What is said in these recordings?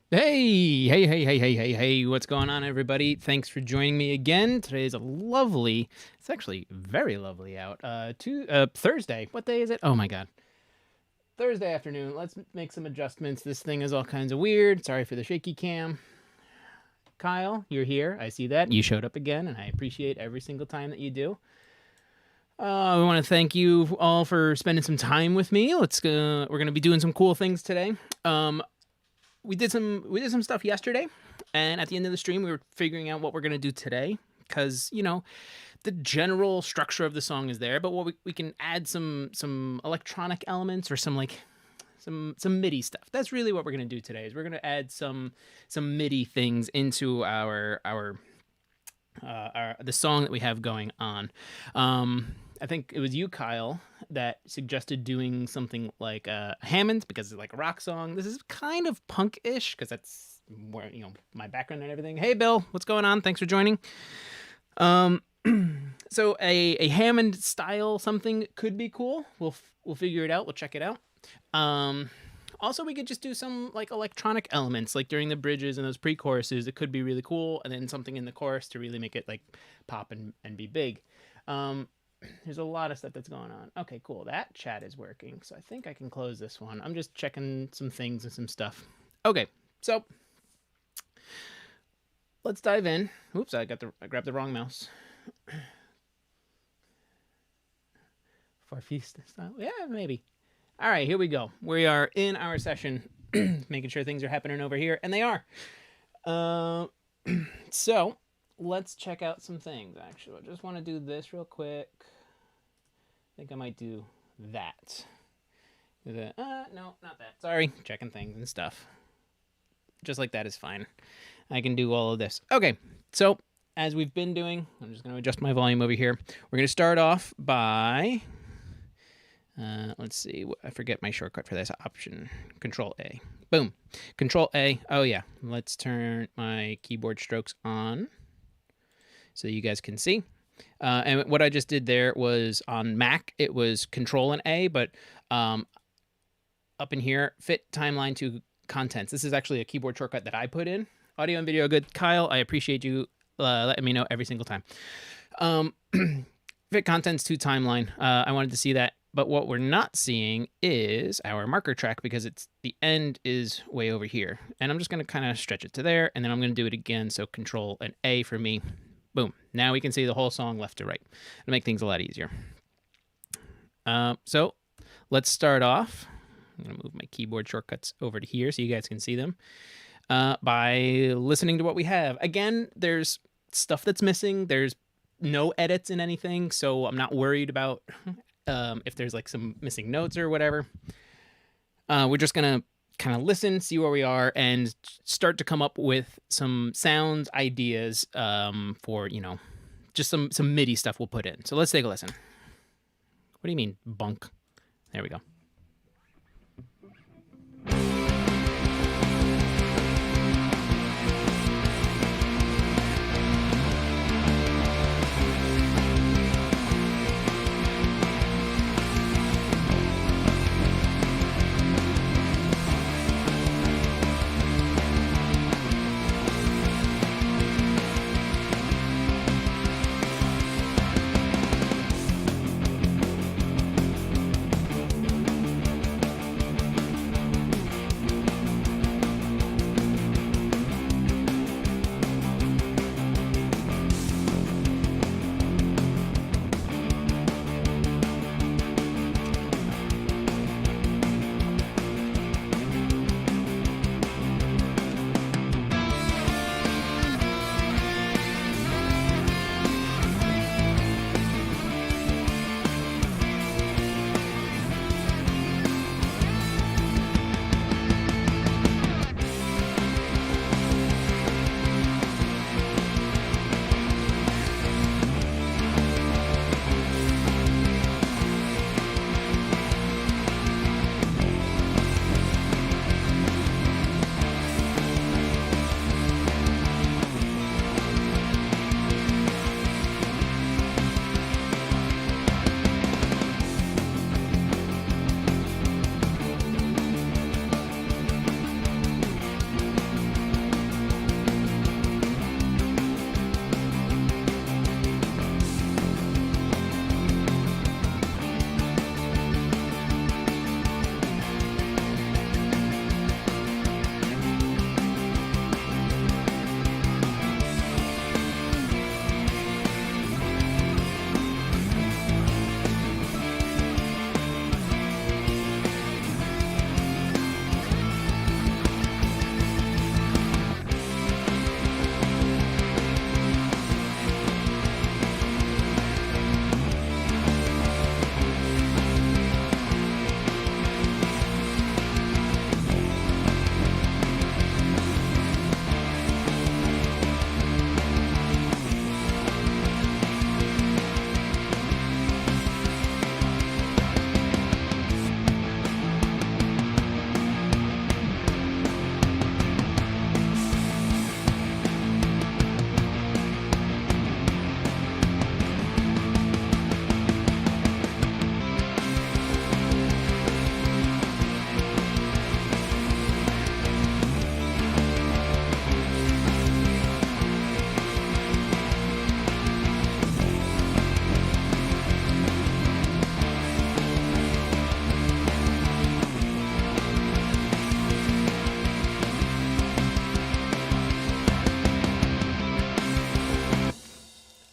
Hey, what's going on, everybody? Thanks for joining me again. Today is it's actually very lovely out. Thursday. What day is it? Oh my God. Thursday afternoon. Let's make some adjustments. This thing is all kinds of weird. Sorry for the shaky cam. Kyle, you're here. I see that. You showed up again, and I appreciate every single time that you do. We want to thank you all for spending some time with me. We're going to be doing some cool things today. We did some stuff yesterday, and at the end of the stream, we were figuring out what we're gonna do today, because the general structure of the song is there, but what we can add some electronic elements or some MIDI stuff. That's really what we're gonna do today. Is we're gonna add some MIDI things into the song that we have going on. I think it was you, Kyle, that suggested doing something like Hammond, because it's like a rock song. This is kind of punk-ish, because that's where my background and everything. Hey, Bill, what's going on? Thanks for joining. So a Hammond style something could be cool. We'll figure it out. We'll check it out. Also, we could just do some like electronic elements, like during the bridges and those pre-choruses. It could be really cool, and then something in the chorus to really make it like pop and be big. There's a lot of stuff that's going on. Okay, cool. That chat is working, so I think I can close this one. I'm just checking some things and some stuff. Okay, so let's dive in. Oops, I grabbed the wrong mouse. Farfista style? Yeah, maybe. All right, here we go. We are in our session, making sure things are happening over here, and they are. So let's check out some things, actually. I just want to do this real quick. I think I might do that. No, not that. Sorry, checking things and stuff. Just like that is fine. I can do all of this. Okay, so as we've been doing, I'm just going to adjust my volume over here. We're going to start off by, let's see, I forget my shortcut for this option. Control A. Boom. Control A. Oh, yeah. Let's turn my keyboard strokes on so you guys can see. And what I just did there was on Mac, it was Control and A, but up in here, fit timeline to contents. This is actually a keyboard shortcut that I put in. Audio and video good. Kyle, I appreciate you letting me know every single time. Fit contents to timeline. I wanted to see that, but what we're not seeing is our marker track, because the end is way over here. And I'm just going to kind of stretch it to there, and then I'm going to do it again. So Control and A for me. Boom. Now we can see the whole song left to right. It'll make things a lot easier. So let's start off. I'm going to move my keyboard shortcuts over to here so you guys can see them by listening to what we have. Again, there's stuff that's missing. There's no edits in anything, so I'm not worried about if there's like some missing notes or whatever. We're just going to kind of listen, see where we are, and start to come up with some sound ideas for, just some MIDI stuff we'll put in. So let's take a listen. What do you mean, bunk? There we go.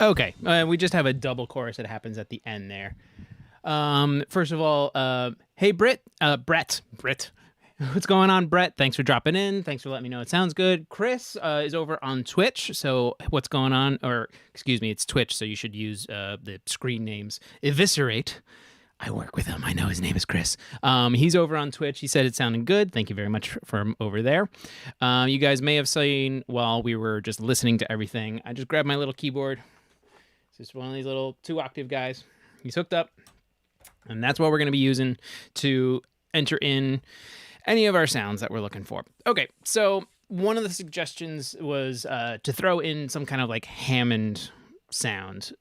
Okay, we just have a double chorus that happens at the end there. First of all, hey Brett. What's going on, Brett? Thanks for dropping in. Thanks for letting me know it sounds good. Chris is over on Twitch, so what's going on? Or, excuse me, it's Twitch, so you should use the screen names. Eviscerate. I work with him. I know his name is Chris. He's over on Twitch. He said it sounded good. Thank you very much for him over there. You guys may have seen while we were just listening to everything, I just grabbed my little keyboard. It's just one of these little 2-octave guys. He's hooked up, and that's what we're going to be using to enter in any of our sounds that we're looking for. Okay, so one of the suggestions was to throw in some kind of like Hammond sound.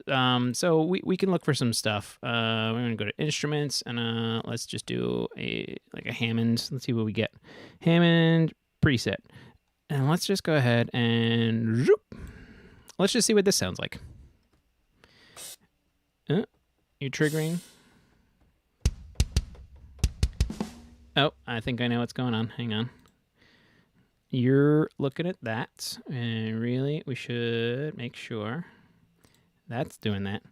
So we can look for some stuff. We're going to go to instruments, and let's just do a Hammond. Let's see what we get. Hammond preset. And let's just go ahead and let's just see what this sounds like. You're triggering. Oh, I think I know what's going on. Hang on. You're looking at that, and really, we should make sure that's doing that.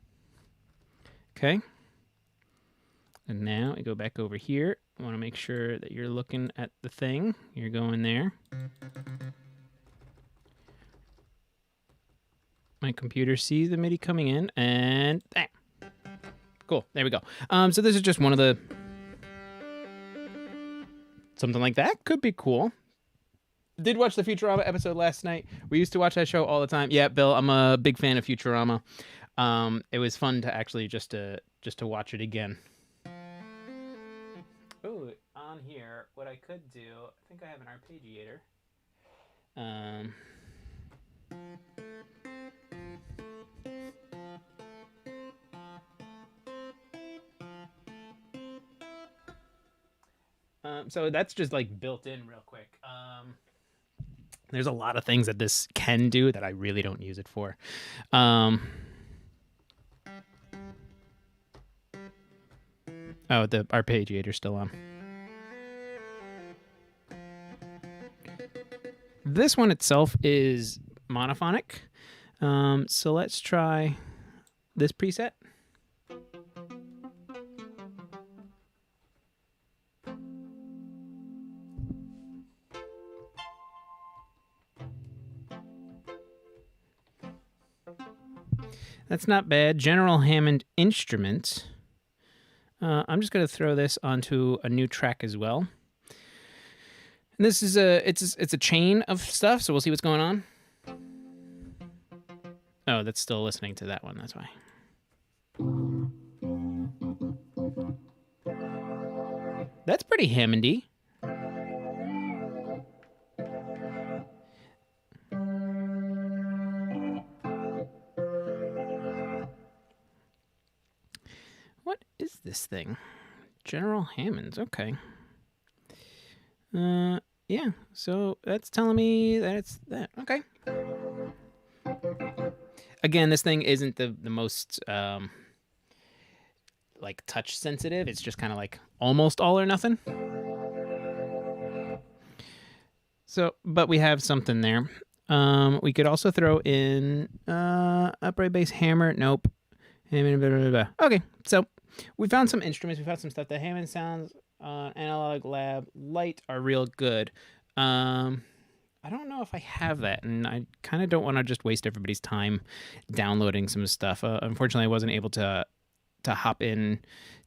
Okay. And now we go back over here. I want to make sure that you're looking at the thing. You're going there. My computer sees the MIDI coming in, and bam. Cool. There we go. So this is just one of the... Something like that could be cool. Did watch the Futurama episode last night. We used to watch that show all the time. Yeah, Bill, I'm a big fan of Futurama. It was fun to actually just to watch it again. Oh, on here, what I could do, I think I have an arpeggiator. So that's just like built in real quick. There's a lot of things that this can do that I really don't use it for. Oh, the arpeggiator's still on. This one itself is monophonic. So let's try this preset. That's not bad. General Hammond instrument. I'm just going to throw this onto a new track as well. And this is it's a chain of stuff, so we'll see what's going on. Oh, that's still listening to that one. That's why. That's pretty Hammondy. What is this thing? General Hammonds. Okay. Yeah. So that's telling me that it's that. Okay. Again, this thing isn't the most like touch sensitive. It's just kind of like almost all or nothing. So, but we have something there. We could also throw in upright bass hammer. Nope. Okay, so we found some instruments. We found some stuff. The Hammond sounds on Analog Lab Lite are real good. I don't know if I have that, and I kind of don't want to just waste everybody's time downloading some stuff. Unfortunately, I wasn't able to hop in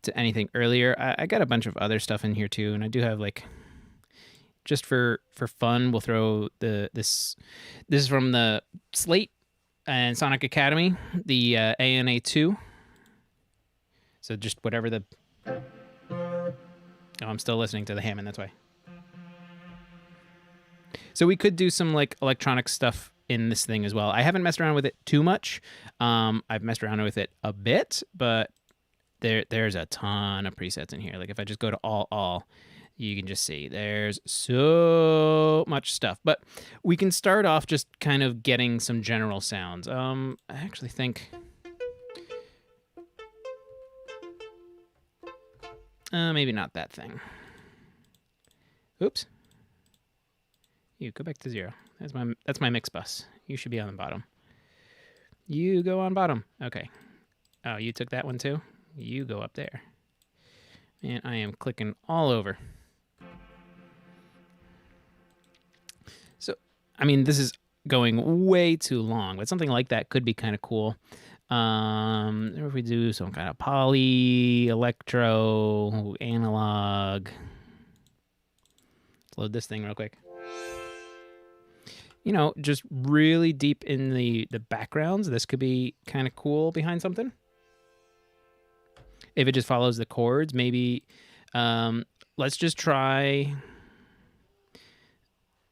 to anything earlier. I got a bunch of other stuff in here too, and I do have like, just for fun, we'll throw this is from the Slate and Sonic Academy, the ANA2. So just whatever the... Oh, I'm still listening to the Hammond, that's why. So we could do some like electronic stuff in this thing as well. I haven't messed around with it too much. I've messed around with it a bit, but there's a ton of presets in here. Like if I just go to all, you can just see there's so much stuff. But we can start off just kind of getting some general sounds. I actually think... maybe not that thing. Oops. You go back to 0. That's my mix bus. You should be on the bottom. You go on bottom. Okay. Oh, you took that one too? You go up there. And I am clicking all over. So, I mean, this is going way too long, but something like that could be kind of cool. If we do some kind of poly, electro, analog. Let's load this thing real quick. You know, just really deep in the backgrounds. This could be kind of cool behind something. If it just follows the chords, maybe. Let's just try.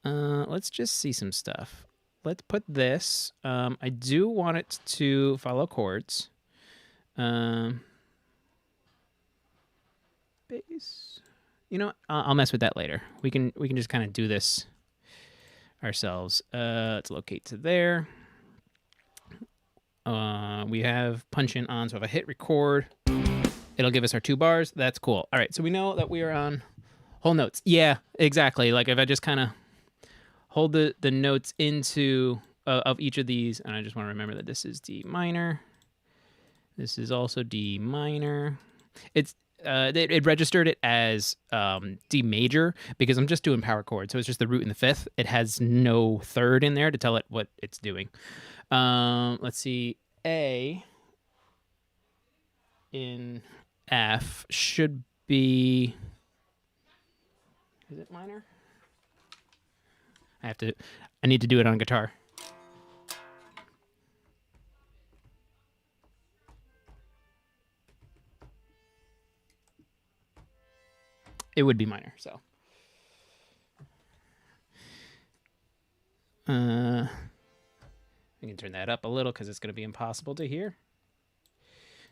Let's just see some stuff. Let's put this. I do want it to follow chords. Bass. You know, I'll mess with that later. We can just kind of do this ourselves. Let's locate to there. We have punch in on, so if I hit record, it'll give us our 2 bars. That's cool. All right, so we know that we are on whole notes. Yeah, exactly. Like if I just kind of hold the notes into of each of these, and I just want to remember that this is D minor. This is also D minor. It's it registered it as D major because I'm just doing power chords, so it's just the root and the fifth. It has no third in there to tell it what it's doing. Let's see, A in F should be. Is it minor? I need to do it on guitar. It would be minor, so. I can turn that up a little because it's going to be impossible to hear.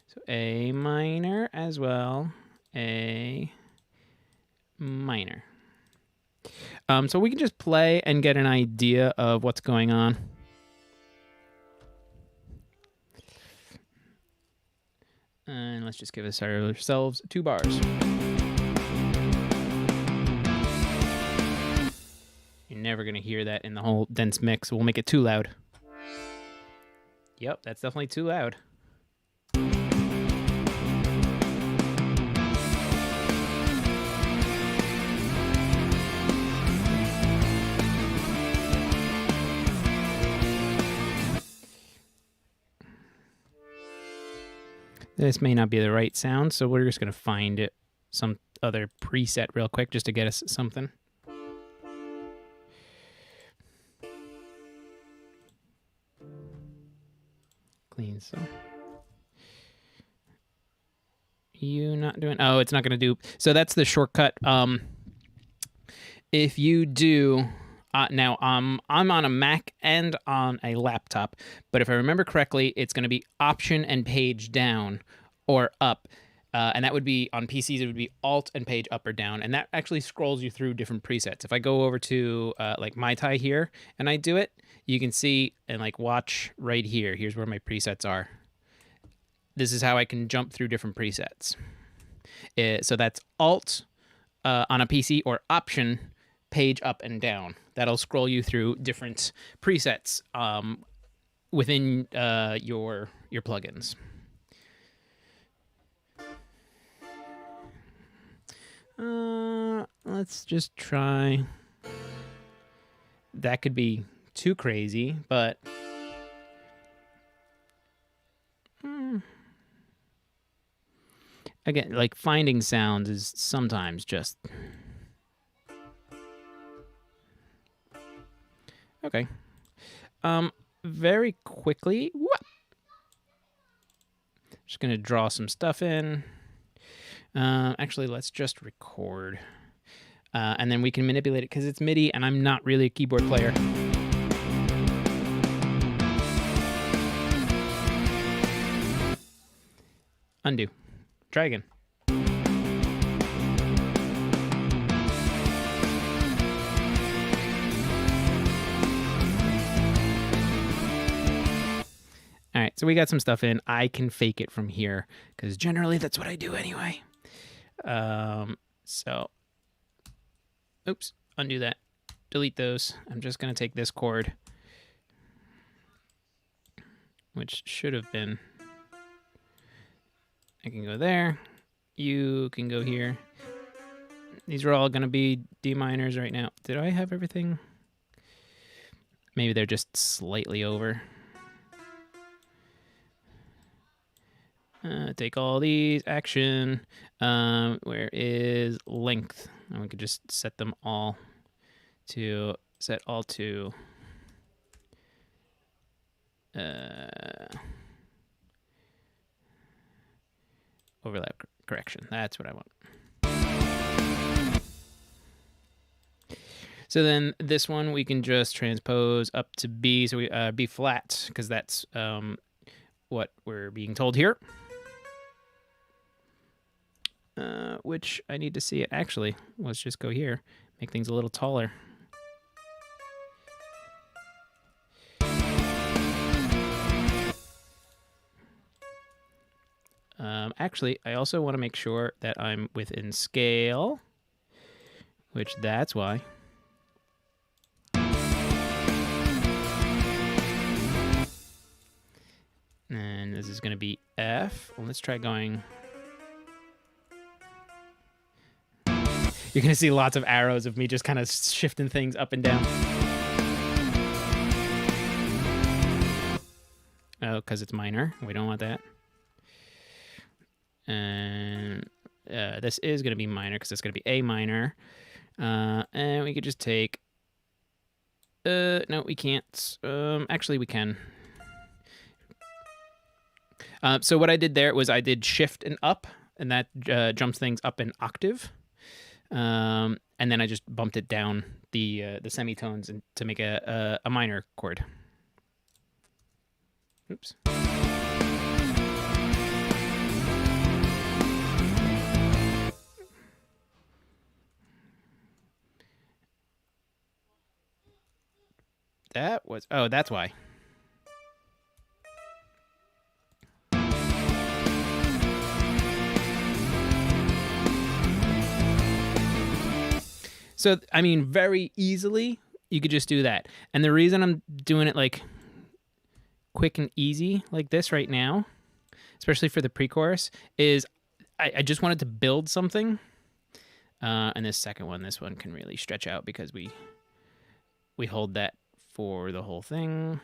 So A minor as well. A minor. So we can just play and get an idea of what's going on. And let's just give ourselves 2 bars. You're never going to hear that in the whole dense mix. We'll make it too loud. Yep, that's definitely too loud. This may not be the right sound, so we're just going to find it some other preset real quick just to get us something. Clean, so. You not doing... Oh, it's not going to do... So that's the shortcut. If you do... now, I'm on a Mac and on a laptop, but if I remember correctly, it's going to be Option and Page down or up, and that would be, on PCs, it would be Alt and Page up or down, and that actually scrolls you through different presets. If I go over to, like, Mai Tai here, and I do it, you can see, and, like, watch right here. Here's where my presets are. This is how I can jump through different presets. So that's Alt on a PC or Option Page up and down. That'll scroll you through different presets within your plugins. Let's just try. That could be too crazy, but again, like finding sounds is sometimes just okay. Very quickly, just gonna draw some stuff in. Actually, let's just record. And then we can manipulate it because it's MIDI and I'm not really a keyboard player. Undo. Try again. All right, so we got some stuff in. I can fake it from here because generally that's what I do anyway. So, oops, undo that. Delete those. I'm just going to take this chord. which should have been. I can go there. You can go here. These are all going to be D minors right now. Did I have everything? Maybe they're just slightly over. Take all these. Action. Where is length? And we could just set them all to set all to overlap correction. That's what I want. So then this one we can just transpose up to B. So we B flat, because that's what we're being told here. Which I need to see it. Actually, let's just go here. Make things a little taller. Actually, I also want to make sure that I'm within scale, which that's why. And this is going to be F. Well, let's try going. You're going to see lots of arrows of me just kind of shifting things up and down. Oh, because it's minor. We don't want that. And this is going to be minor because it's going to be A minor. And we could just take... no, we can't. Actually, we can. So what I did there was I did shift and up, and that jumps things up an octave. And then I just bumped it down the semitones and to make a minor chord. Oops. That was, oh, that's why. So, I mean, very easily, you could just do that. And the reason I'm doing it like quick and easy like this right now, especially for the pre-chorus, is I just wanted to build something. And this second one, this one can really stretch out because we hold that for the whole thing.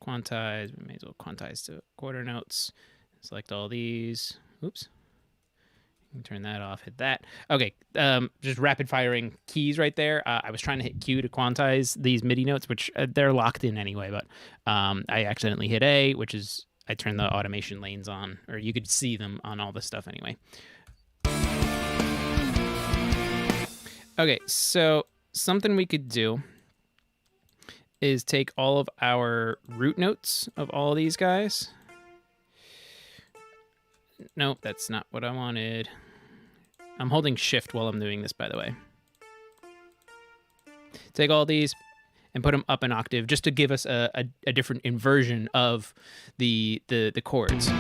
Quantize, we may as well quantize to quarter notes. Select all these. Oops. Turn that off, hit that. Okay, just rapid firing keys right there. I was trying to hit Q to quantize these MIDI notes, which they're locked in anyway, but I accidentally hit A, which is, I turned the automation lanes on, or you could see them on all the stuff anyway. Okay, so something we could do is take all of our root notes of all these guys. Nope, that's not what I wanted. I'm holding shift while I'm doing this, by the way. Take all these and put them up an octave just to give us a different inversion of the chords.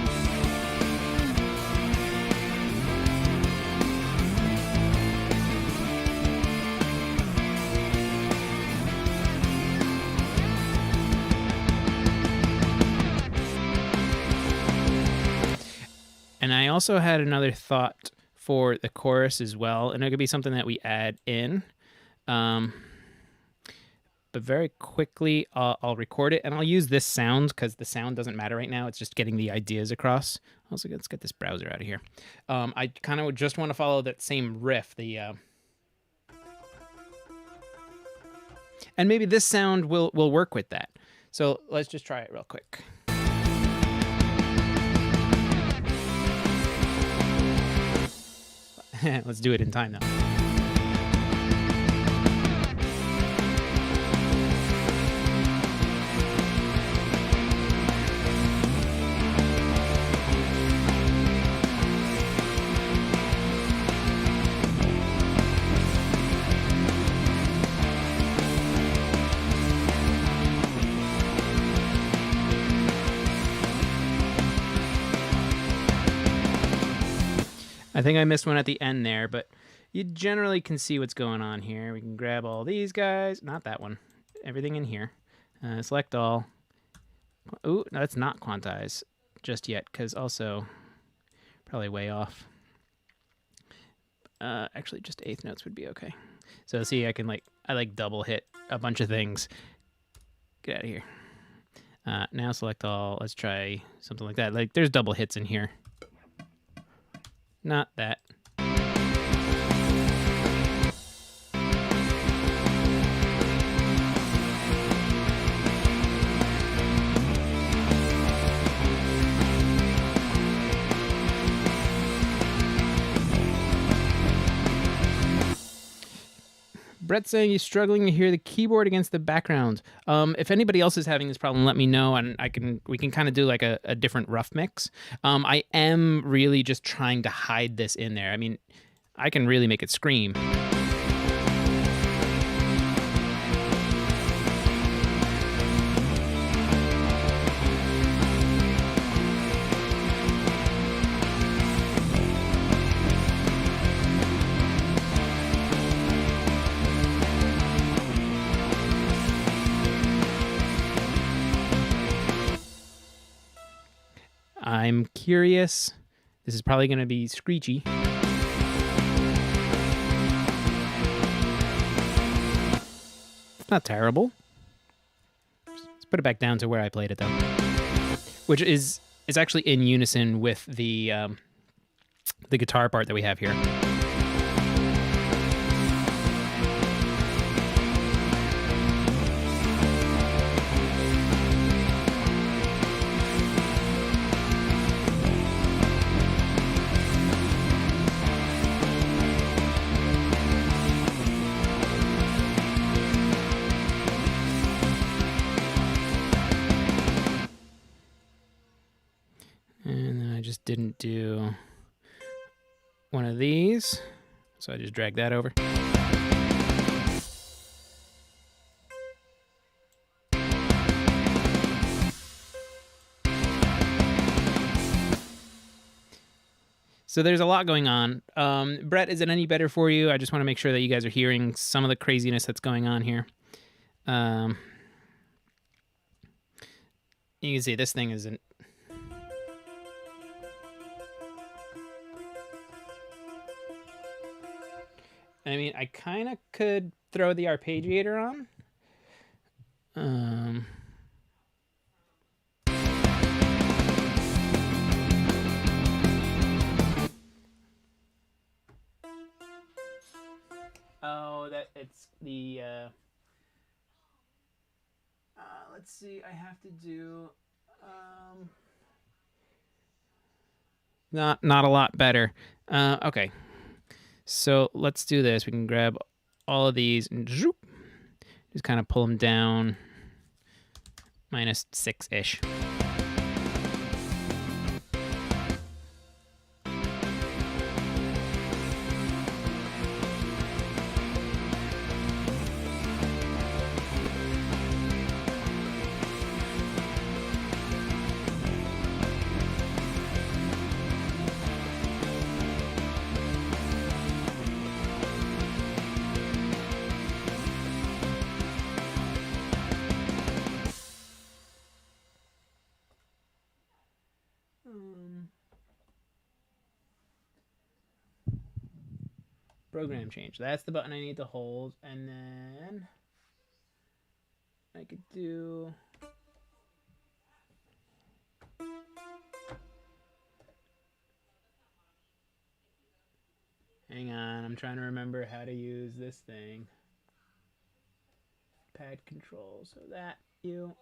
And I also had another thought for the chorus as well, and it could be something that we add in. But very quickly, I'll record it, and I'll use this sound because the sound doesn't matter right now. It's just getting the ideas across. Also, let's get this browser out of here. I kind of just want to follow that same riff. And maybe this sound will work with that. So let's just try it real quick. Let's do it in time, though. I think I missed one at the end there, but you generally can see what's going on here. We can grab all these guys. Not that one. Everything in here. Select all. Ooh, no, that's not quantize just yet, because also probably way off. Actually, just eighth notes would be okay. So see, I double hit a bunch of things. Get out of here. Now select all. Let's try something like that. Like there's double hits in here. Not that. Brett's saying he's struggling to hear the keyboard against the background. If anybody else is having this problem, let me know, and we can kind of do like a different rough mix. I am really just trying to hide this in there. I mean, I can really make it scream. I'm curious. This is probably going to be screechy. It's not terrible. Let's put it back down to where I played it, though. Which is actually in unison with the guitar part that we have here. Didn't do one of these, so I just dragged that over. So there's a lot going on. Brett, is it any better for you? I just want to make sure that you guys are hearing some of the craziness that's going on here. You can see this thing isn't... I mean, I kind of could throw the arpeggiator on. Oh, it's the... let's see, I have to do... Not a lot better. Okay. So let's do this. We can grab all of these and zoop, just kind of pull them down -6-ish. Program change. That's the button I need to hold. And then I could do... Hang on, I'm trying to remember how to use this thing. Pad control, so that you...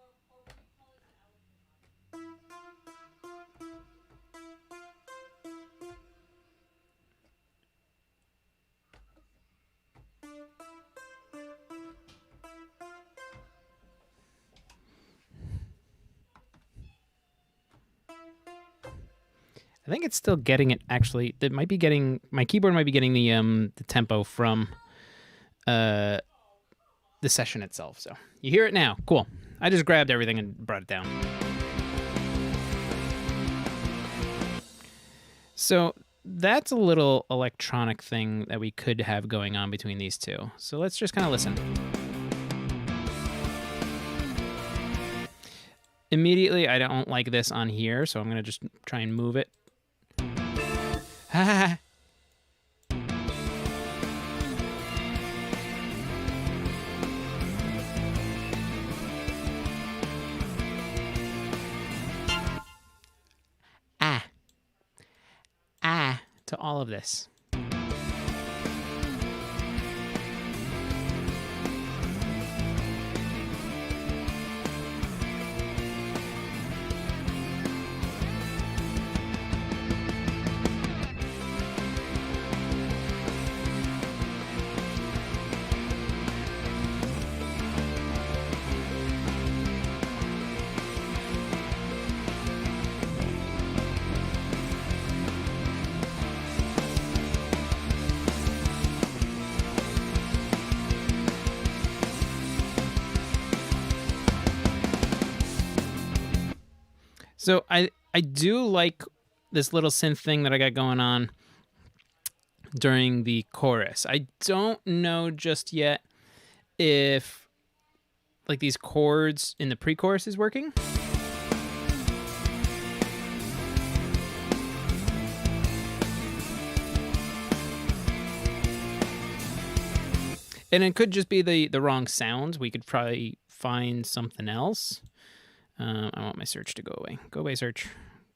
I think it's still getting it, actually. It might be getting... My keyboard might be getting the tempo from the session itself. So you hear it now. Cool. I just grabbed everything and brought it down. So that's a little electronic thing that we could have going on between these two. So let's just kind of listen. Immediately, I don't like this on here, so I'm going to just try and move it. Ah. To all of this. So I do like this little synth thing that I got going on during the chorus. I don't know just yet if like these chords in the pre-chorus is working. And it could just be the wrong sounds. We could probably find something else. I want my search to go away. Go away, search.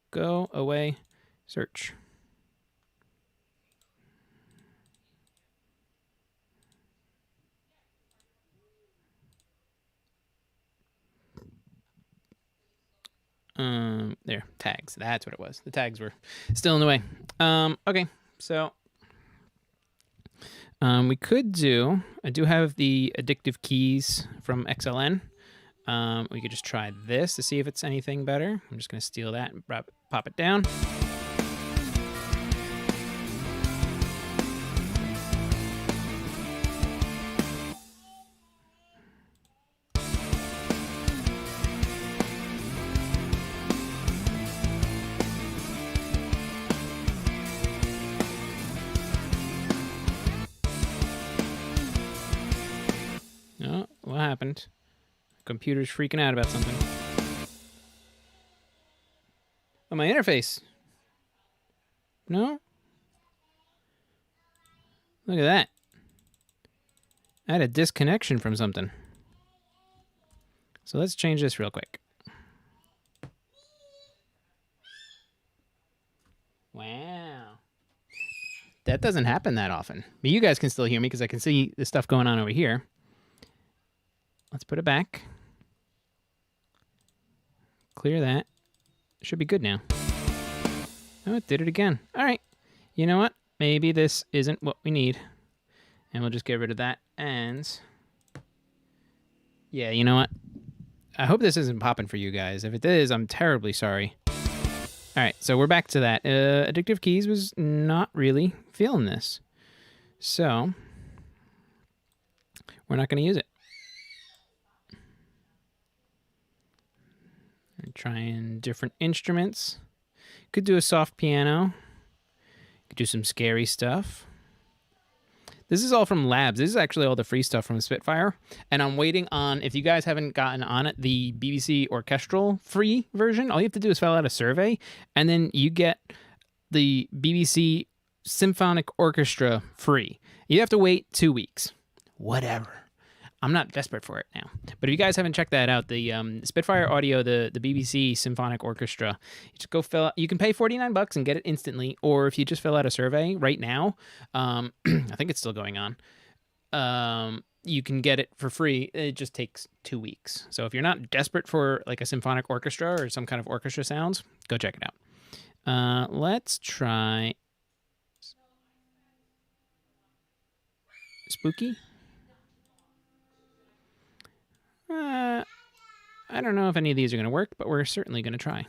Go away, search. There, tags. That's what it was. The tags were still in the way. Okay, so we could do. I do have the addictive keys from XLN. We could just try this to see if it's anything better. I'm just going to steal that and pop it down. Oh, what happened? Computer's freaking out about something. Oh, my interface. No? Look at that. I had a disconnection from something. So let's change this real quick. Wow. That doesn't happen that often. But you guys can still hear me because I can see the stuff going on over here. Let's put it back. Clear that. Should be good now. Oh, it did it again. All right. You know what? Maybe this isn't what we need. And we'll just get rid of that. And yeah, you know what? I hope this isn't popping for you guys. If it is, I'm terribly sorry. All right, so we're back to that. Addictive Keys was not really feeling this. So we're not going to use it. We're trying different instruments. Could do a soft piano. Could do some scary stuff. This is all from Labs. This is actually all the free stuff from Spitfire. And I'm waiting on, if you guys haven't gotten on it, the BBC Orchestral free version. All you have to do is fill out a survey, and then you get the BBC Symphonic Orchestra free. You have to wait 2 weeks. Whatever. I'm not desperate for it now. But if you guys haven't checked that out, the Spitfire Audio, the BBC Symphonic Orchestra, you just go fill out. You can pay $49 and get it instantly, or if you just fill out a survey right now, I think it's still going on. You can get it for free. It just takes 2 weeks. So if you're not desperate for like a symphonic orchestra or some kind of orchestra sounds, go check it out. Let's try Spooky. I don't know if any of these are going to work, but we're certainly going to try.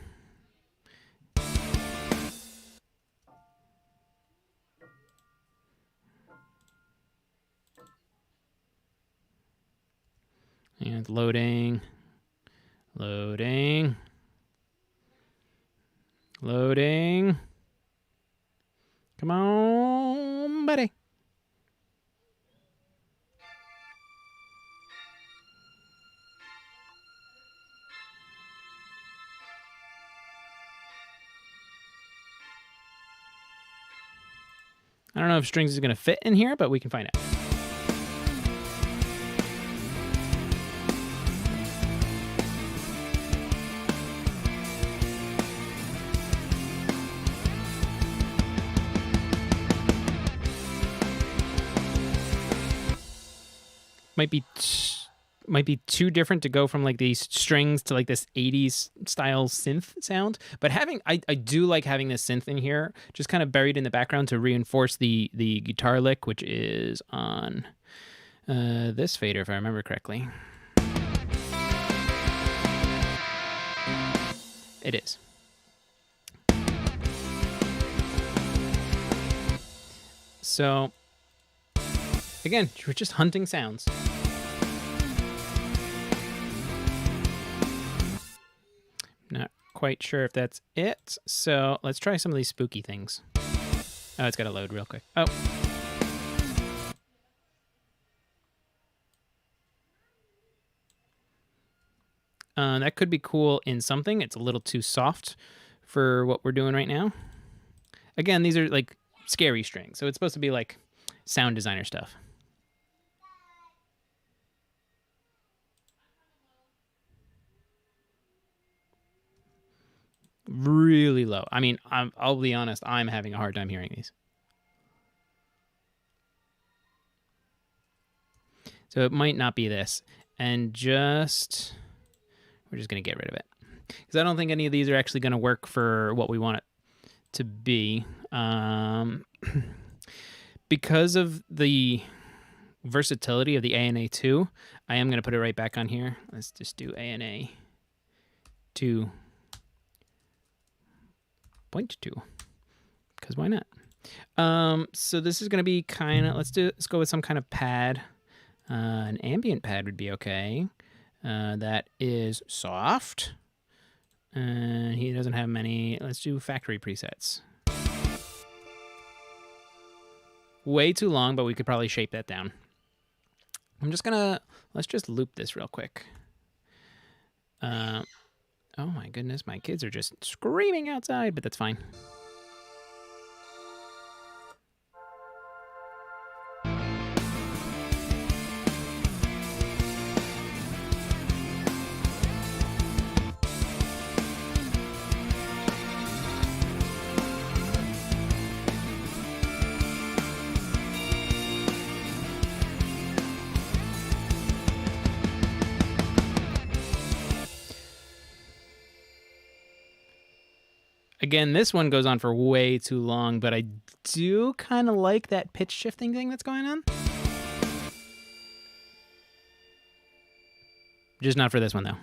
And loading. Loading. Loading. Come on, buddy. I don't know if strings is going to fit in here, but we can find out. Might be too different to go from like these strings to like this 80s style synth sound, but I do like having this synth in here just kind of buried in the background to reinforce the guitar lick, which is on this fader if I remember correctly. It is. So again, we're just hunting sounds. Not quite sure if that's it. So let's try some of these spooky things. Oh, it's got to load real quick. Oh. That could be cool in something. It's a little too soft for what we're doing right now. Again, these are like scary strings. So it's supposed to be like sound designer stuff. Really low. I mean, I'll be honest, I'm having a hard time hearing these. So it might not be this. And we're just going to get rid of it. Because I don't think any of these are actually going to work for what we want it to be. Because of the versatility of the ANA2, I am going to put it right back on here. Let's just do ANA 2.2. Because why not? So this is going to be kind of, let's go with some kind of pad. An ambient pad would be okay. That is soft. He doesn't have many. Let's do factory presets. Way too long, but we could probably shape that down. Let's just loop this real quick. Oh my goodness, my kids are just screaming outside, but that's fine. Again, this one goes on for way too long, but I do kind of like that pitch shifting thing that's going on. Just not for this one, though.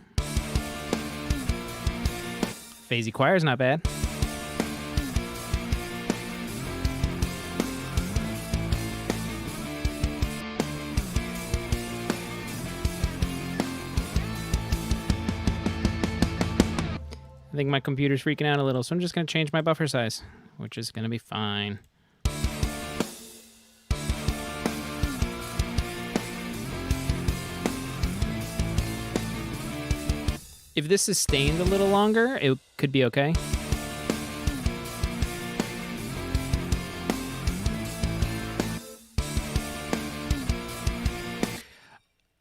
Phasey choir is not bad. I think my computer's freaking out a little, so I'm just going to change my buffer size, which is going to be fine. If this sustained a little longer, it could be okay.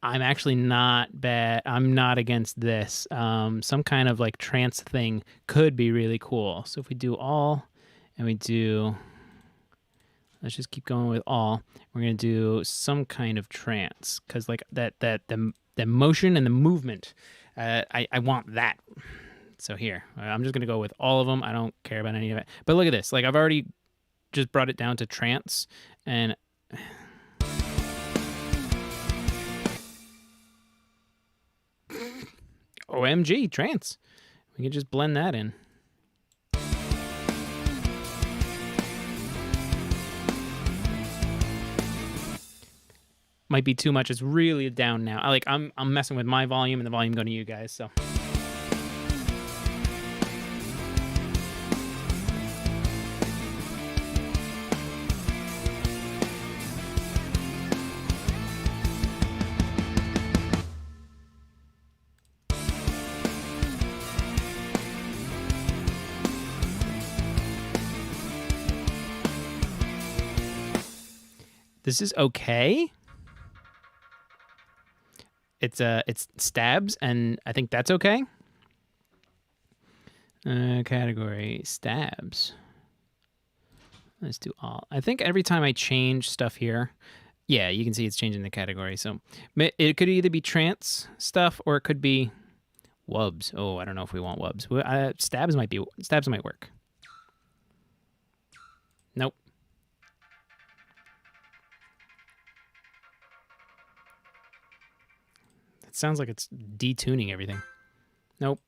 I'm actually not bad. I'm not against this. Some kind of like trance thing could be really cool. So if we do all and we do, let's just keep going with all. We're going to do some kind of trance because like the motion and the movement, I want that. So here, I'm just going to go with all of them. I don't care about any of it. But look at this. Like I've already just brought it down to trance and OMG, trance. We can just blend that in. Might be too much. It's really down now. I'm messing with my volume and the volume going to you guys, so. This is okay. It's stabs, and I think that's okay. Category stabs. Let's do all. I think every time I change stuff here, yeah, you can see it's changing the category. So it could either be trance stuff or it could be wubs. Oh, I don't know if we want wubs. Stabs might work. Nope. It sounds like it's detuning everything. Nope.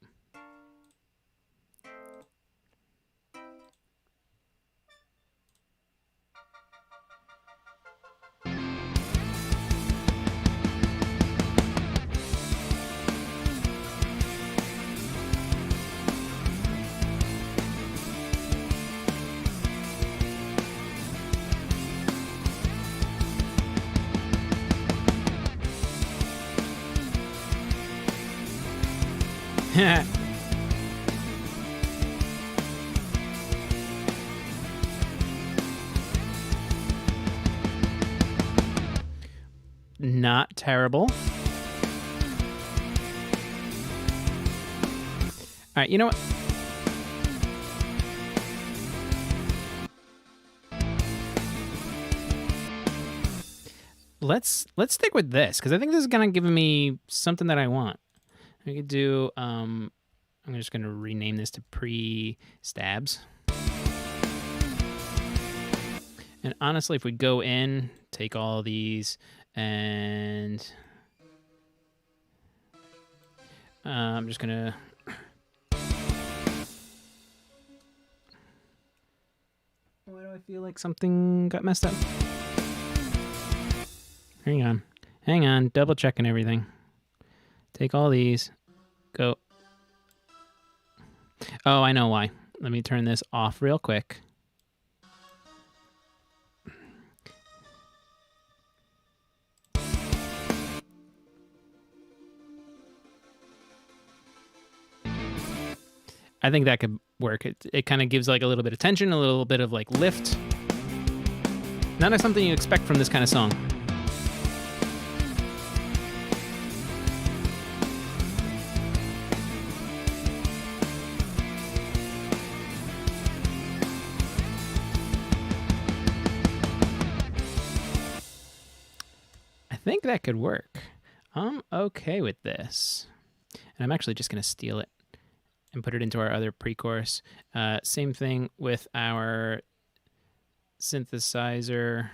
Not terrible. All right, you know what? Let's stick with this because I think this is gonna give me something that I want. We could do. I'm just gonna rename this to pre-stabs. And honestly, if we go in, take all these, and I'm just gonna. Why do I feel like something got messed up? Hang on, double checking everything. Take all these, go. Oh, I know why. Let me turn this off real quick. I think that could work. It kind of gives like a little bit of tension, a little bit of like lift. Not something you expect from this kind of song. I think that could work. I'm okay with this. And I'm actually just going to steal it and put it into our other pre-chorus. Same thing with our synthesizer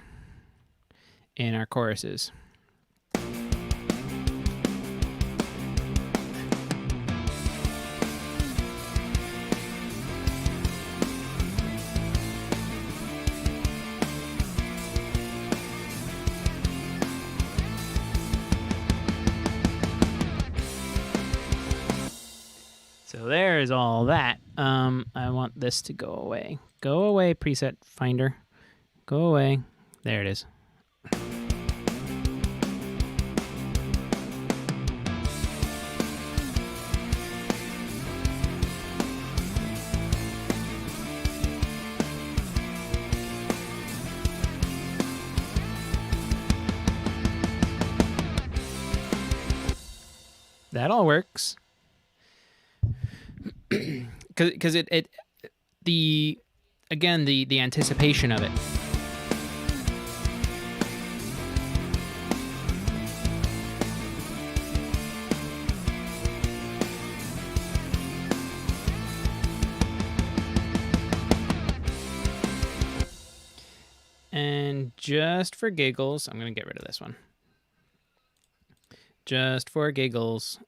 in our choruses. So there's all that. I want this to go away. Go away, preset finder. Go away. There it is. That all works. Because the anticipation of it. And just for giggles, I'm going to get rid of this one. Just for giggles,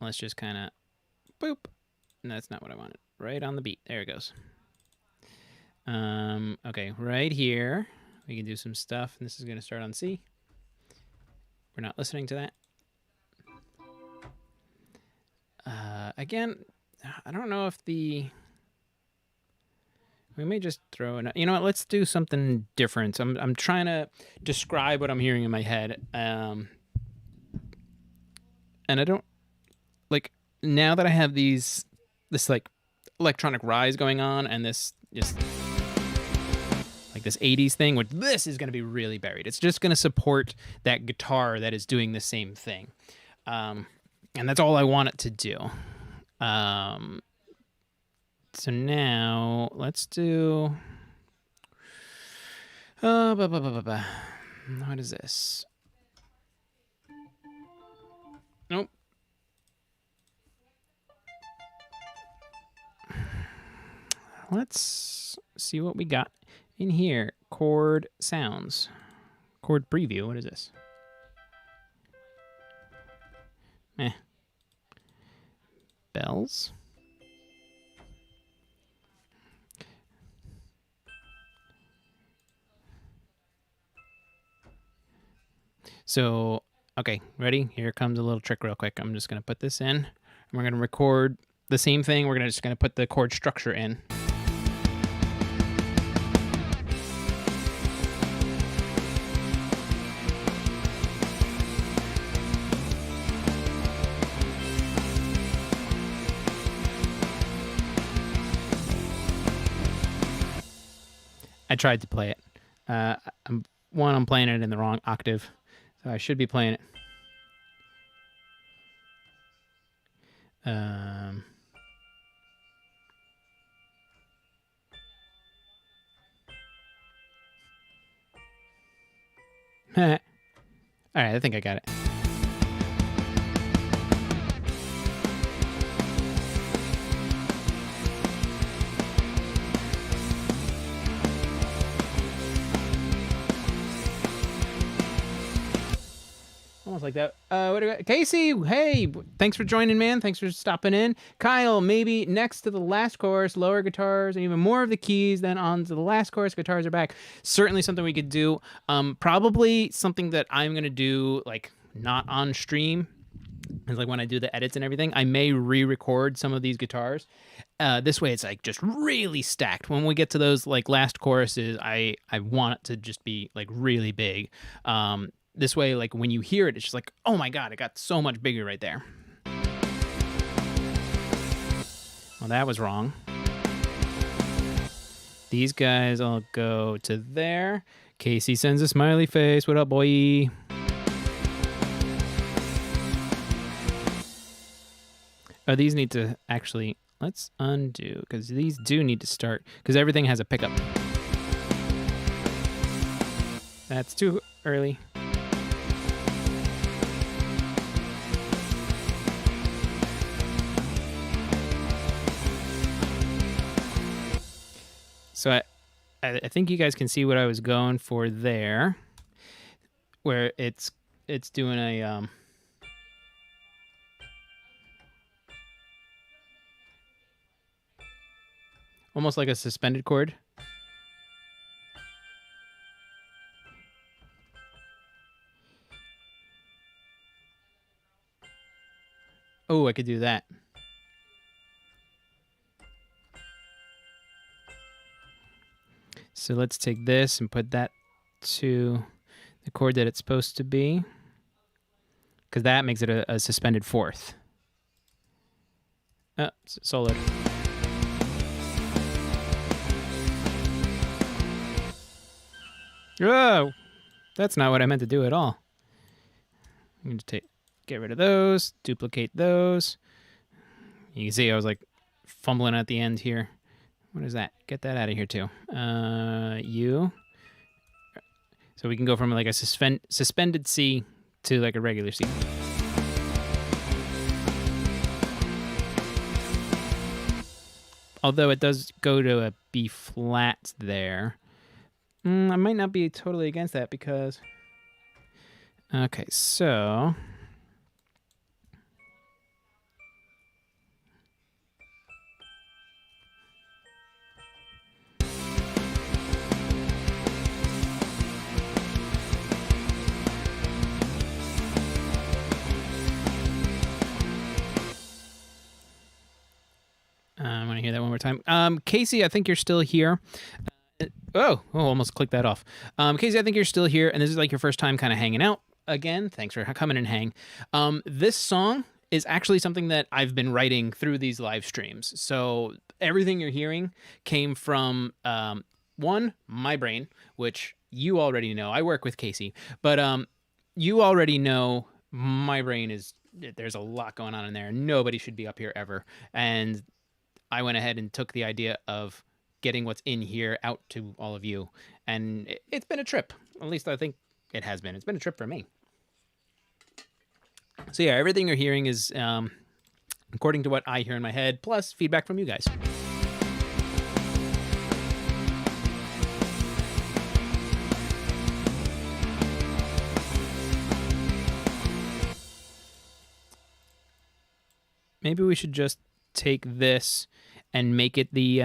let's just kind of boop. And that's not what I wanted. Right on the beat. There it goes. Okay, right here, we can do some stuff. And this is going to start on C. We're not listening to that. Again, I don't know if the... We may just throw in... You know what? Let's do something different. I'm trying to describe what I'm hearing in my head. And I don't... Like, now that I have this like electronic rise going on and this just like this 80s thing, which this is going to be really buried. It's just going to support that guitar that is doing the same thing. And that's all I want it to do. So now let's do... what is this? Nope. Let's see what we got in here. Chord sounds. Chord preview. What is this? Bells. So, okay, ready? Here comes a little trick real quick. I'm just going to put this in. And we're going to record the same thing. We're just going to put the chord structure in. I tried to play it. I'm playing it in the wrong octave. So I should be playing it. All right, I think I got it. Almost like that. What do we got? Casey, hey, thanks for joining, man. Thanks for stopping in. Kyle, maybe next to the last chorus, lower guitars and even more of the keys. Then on to the last chorus, guitars are back. Certainly something we could do. Probably something that I'm gonna do like not on stream. It's like when I do the edits and everything, I may re-record some of these guitars. This way, it's like just really stacked. When we get to those like last choruses, I want it to just be like really big. This way, like when you hear it, it's just like, oh my God, it got so much bigger right there. Well, that was wrong. These guys all go to there. Casey sends a smiley face. What up, boy? Oh, these need to actually, let's undo, because these do need to start, because everything has a pickup. That's too early. So I think you guys can see what I was going for there, where it's doing a almost like a suspended chord. Oh, I could do that. So let's take this and put that to the chord that it's supposed to be, because that makes it a suspended fourth. Oh, it's soloed. Oh, that's not what I meant to do at all. I'm going to get rid of those, duplicate those. You can see I was like fumbling at the end here. What is that? Get that out of here too. U. So we can go from like a suspended C to like a regular C. Although it does go to a B flat there. I might not be totally against that because... Okay, so... I want to hear that one more time. Casey, I think you're still here. Almost clicked that off. Casey, I think you're still here, and this is like your first time kind of hanging out. Again, thanks for coming and hang. This song is actually something that I've been writing through these live streams. So everything you're hearing came from one, my brain, which you already know. I work with Casey, but you already know my brain is, there's a lot going on in there. Nobody should be up here ever. And I went ahead and took the idea of getting what's in here out to all of you. And it's been a trip. At least I think it has been. It's been a trip for me. So yeah, everything you're hearing is according to what I hear in my head, plus feedback from you guys. Maybe we should just take this and make it the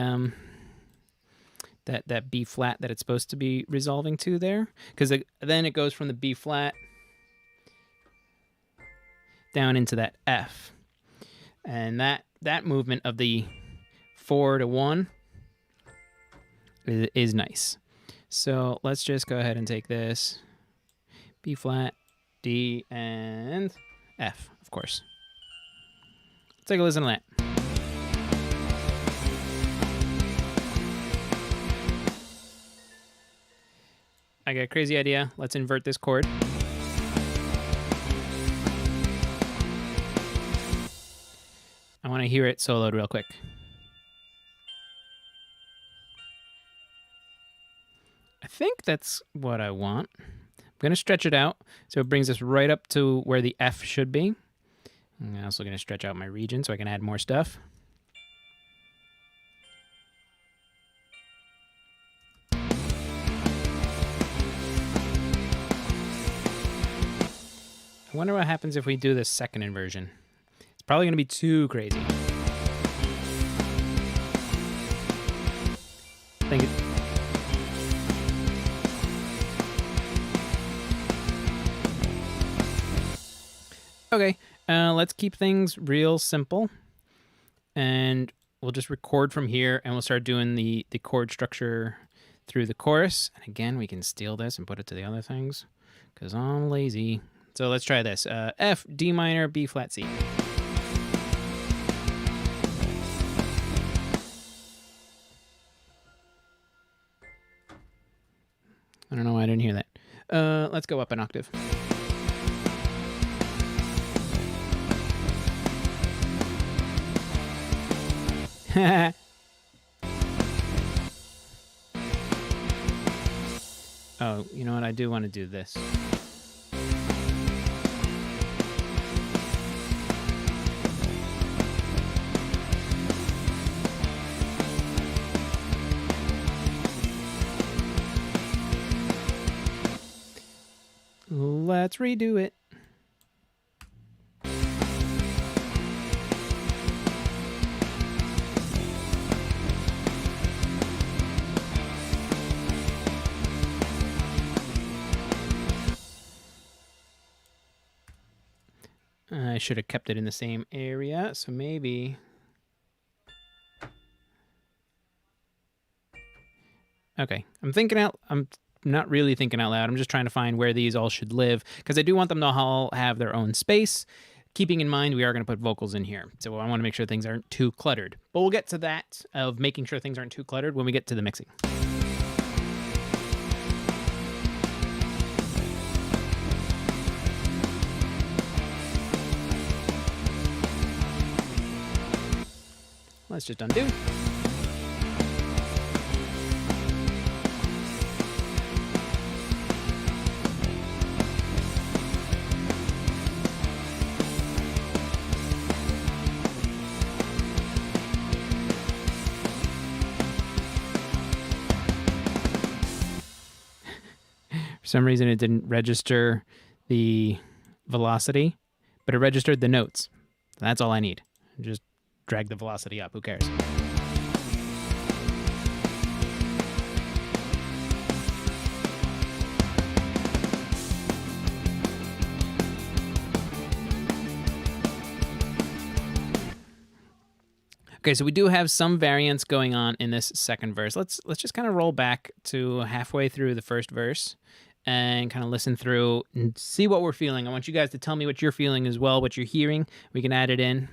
that B flat that it's supposed to be resolving to there, because then it goes from the B flat down into that F, and that movement of the 4 to 1 is nice. So let's just go ahead and take this B flat, D, and F, of course. Let's take a listen to that. I got a crazy idea. Let's invert this chord. I want to hear it soloed real quick. I think that's what I want. I'm going to stretch it out so it brings us right up to where the F should be. I'm also going to stretch out my region so I can add more stuff. I wonder what happens if we do the second inversion. It's probably going to be too crazy. I think okay. Let's keep things real simple, and we'll just record from here, and we'll start doing the chord structure through the chorus. And again, we can steal this and put it to the other things because I'm lazy. So let's try this. F, D minor, B flat, C. I don't know why I didn't hear that. Let's go up an octave. Oh, you know what? I do want to do this. Let's redo it. I should have kept it in the same area, so maybe... Okay, I'm not really thinking out loud. I'm just trying to find where these all should live, because I do want them to all have their own space, keeping in mind we are going to put vocals in here. So I want to make sure things aren't too cluttered. But we'll get to that, of making sure things aren't too cluttered, when we get to the mixing. Let's just undo. For some reason, it didn't register the velocity, but it registered the notes. That's all I need. Just drag the velocity up. Who cares? Okay, so we do have some variance going on in this second verse. Let's just kind of roll back to halfway through the first verse and kind of listen through and see what we're feeling. I want you guys to tell me what you're feeling as well, what you're hearing. We can add it in.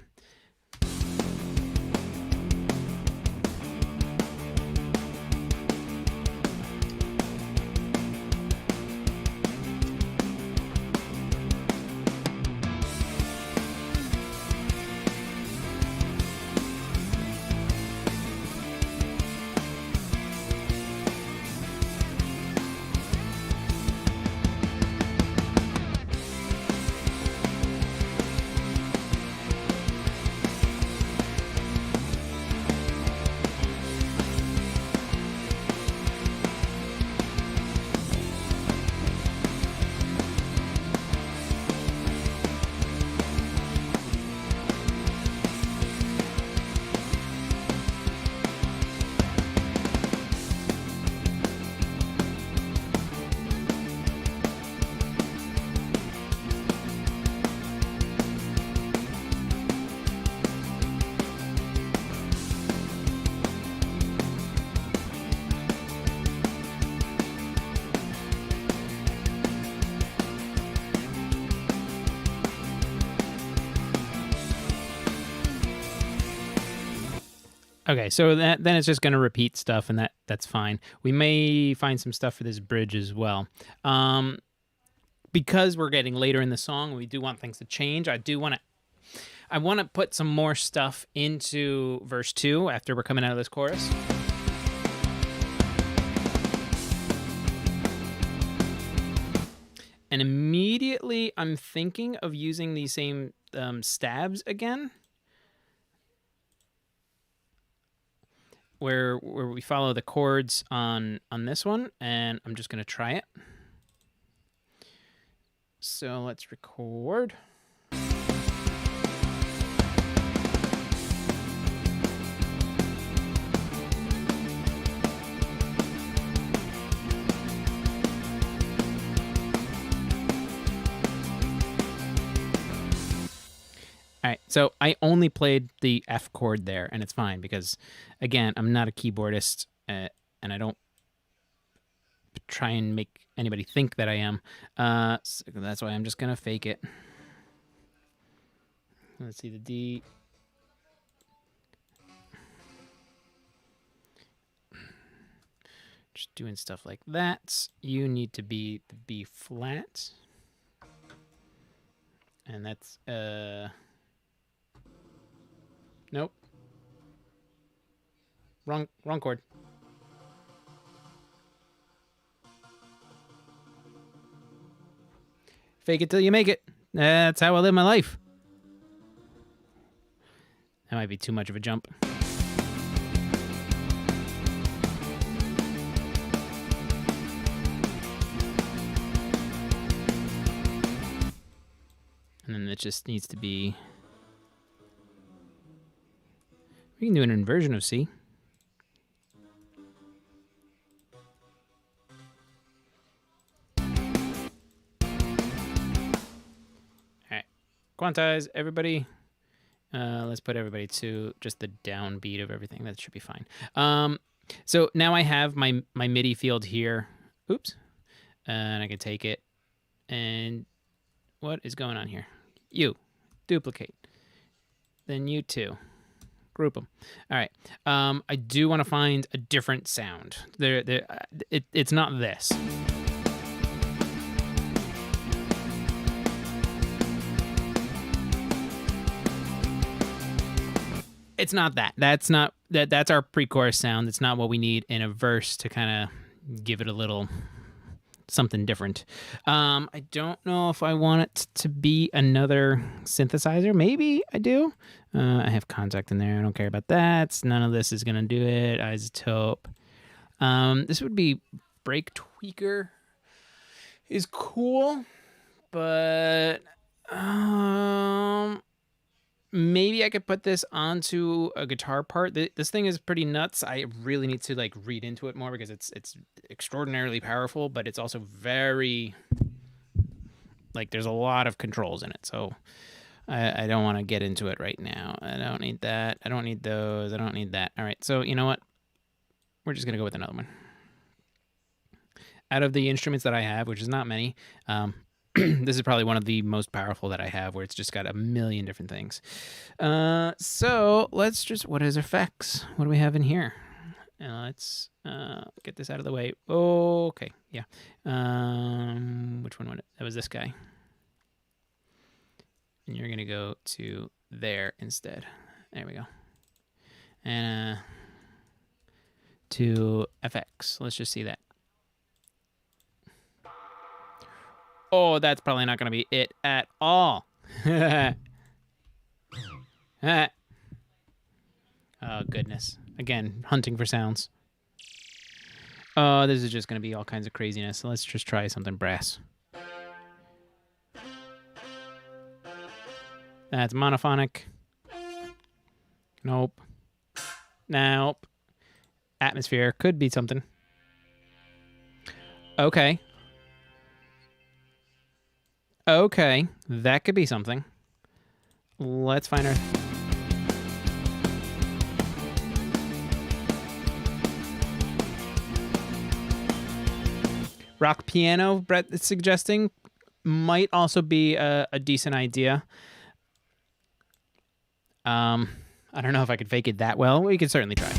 Okay, so then it's just going to repeat stuff, and that's fine. We may find some stuff for this bridge as well. Because we're getting later in the song, we do want things to change. I want to put some more stuff into verse 2 after we're coming out of this chorus. And immediately I'm thinking of using these same stabs again, where we follow the chords on this one, and I'm just going to try it. So let's record. All right, so I only played the F chord there, and it's fine because, again, I'm not a keyboardist, and I don't try and make anybody think that I am. So that's why I'm just going to fake it. Let's see the D. Just doing stuff like that. You need to be the B flat. And that's, nope. Wrong chord. Fake it till you make it. That's how I live my life. That might be too much of a jump. And then it just needs to be... We can do an inversion of C. Alright. Quantize everybody. Let's put everybody to just the downbeat of everything. That should be fine. So now I have my MIDI field here. Oops. And I can take it. And what is going on here? You. Duplicate. Then you two. Group them. All right. I do want to find a different sound. It's not this. It's not that. That's our pre-chorus sound. It's not what we need in a verse to kind of give it a little something different. I don't know if I want it to be another synthesizer. Maybe I do. I have Contact in there. I don't care about that. None of this is going to do it. Isotope. This would be Break Tweaker is cool, but maybe I could put this onto a guitar part. This thing is pretty nuts. I really need to like read into it more because it's extraordinarily powerful, but it's also very like there's a lot of controls in it. So I don't want to get into it right now. I don't need that. I don't need those. I don't need that. All right. So you know what? We're just going to go with another one. Out of the instruments that I have, which is not many, this is probably one of the most powerful that I have, where it's just got a million different things. So let's just, what is effects? What do we have in here? Let's get this out of the way. Okay, yeah. Which one was it? That was this guy. And you're gonna go to there instead. There we go. And to FX. Let's just see that. Oh, that's probably not going to be it at all. Oh, goodness. Again, hunting for sounds. Oh, this is just going to be all kinds of craziness. So let's just try something brass. That's monophonic. Nope. Nope. Atmosphere could be something. Okay. Okay, that could be something. Let's find her. Rock piano, Brett is suggesting, might also be a decent idea. I don't know if I could fake it that well. We could certainly try.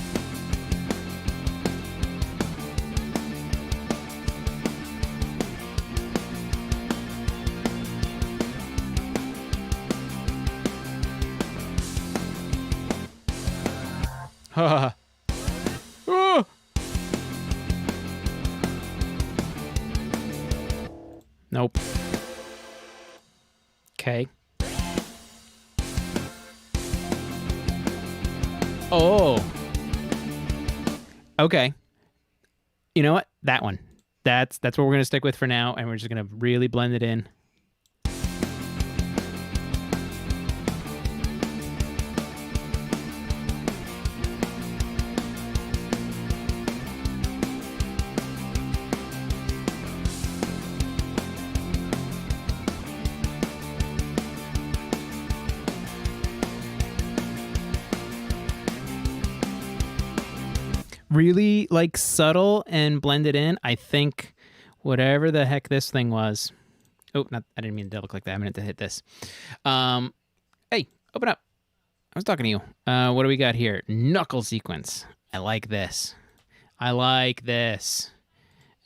Ha oh! Nope. Okay. Oh. Okay. You know what? That one. That's what we're gonna stick with for now, and we're just gonna really blend it in. Really like subtle and blended in. I think whatever the heck this thing was. Oh, not, I didn't mean to double click that. I meant to hit this. Hey, open up. I was talking to you. What do we got here? Knuckle sequence. I like this. I like this.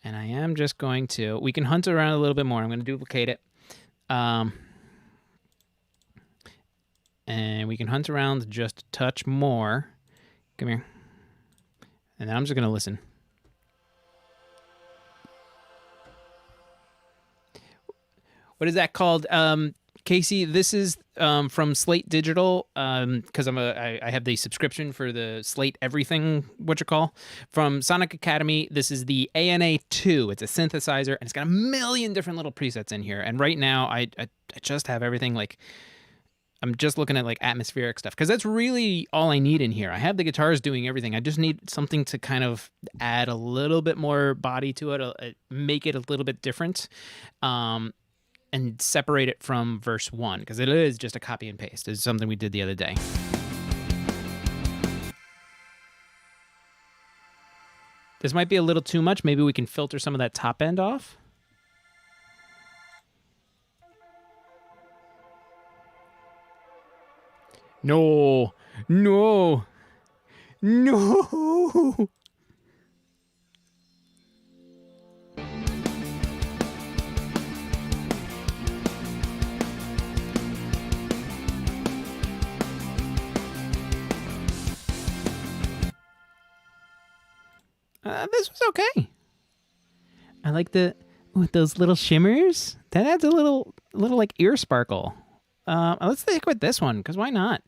And I am just going to, we can hunt around a little bit more. I'm going to duplicate it. And we can hunt around just a touch more. Come here. And then I'm just going to listen. What is that called? Casey, this is from Slate Digital, because I have the subscription for the Slate Everything, from Sonic Academy. This is the ANA2. It's a synthesizer, and it's got a million different little presets in here. And right now, I just have everything like... I'm just looking at like atmospheric stuff because that's really all I need in here. I have the guitars doing everything. I just need something to kind of add a little bit more body to it, make it a little bit different, and separate it from verse 1 because it is just a copy and paste. It's something we did the other day. This might be a little too much. Maybe we can filter some of that top end off. No, no, no. This was okay. I like with those little shimmers. That adds a little like ear sparkle. Let's stick with this one because why not?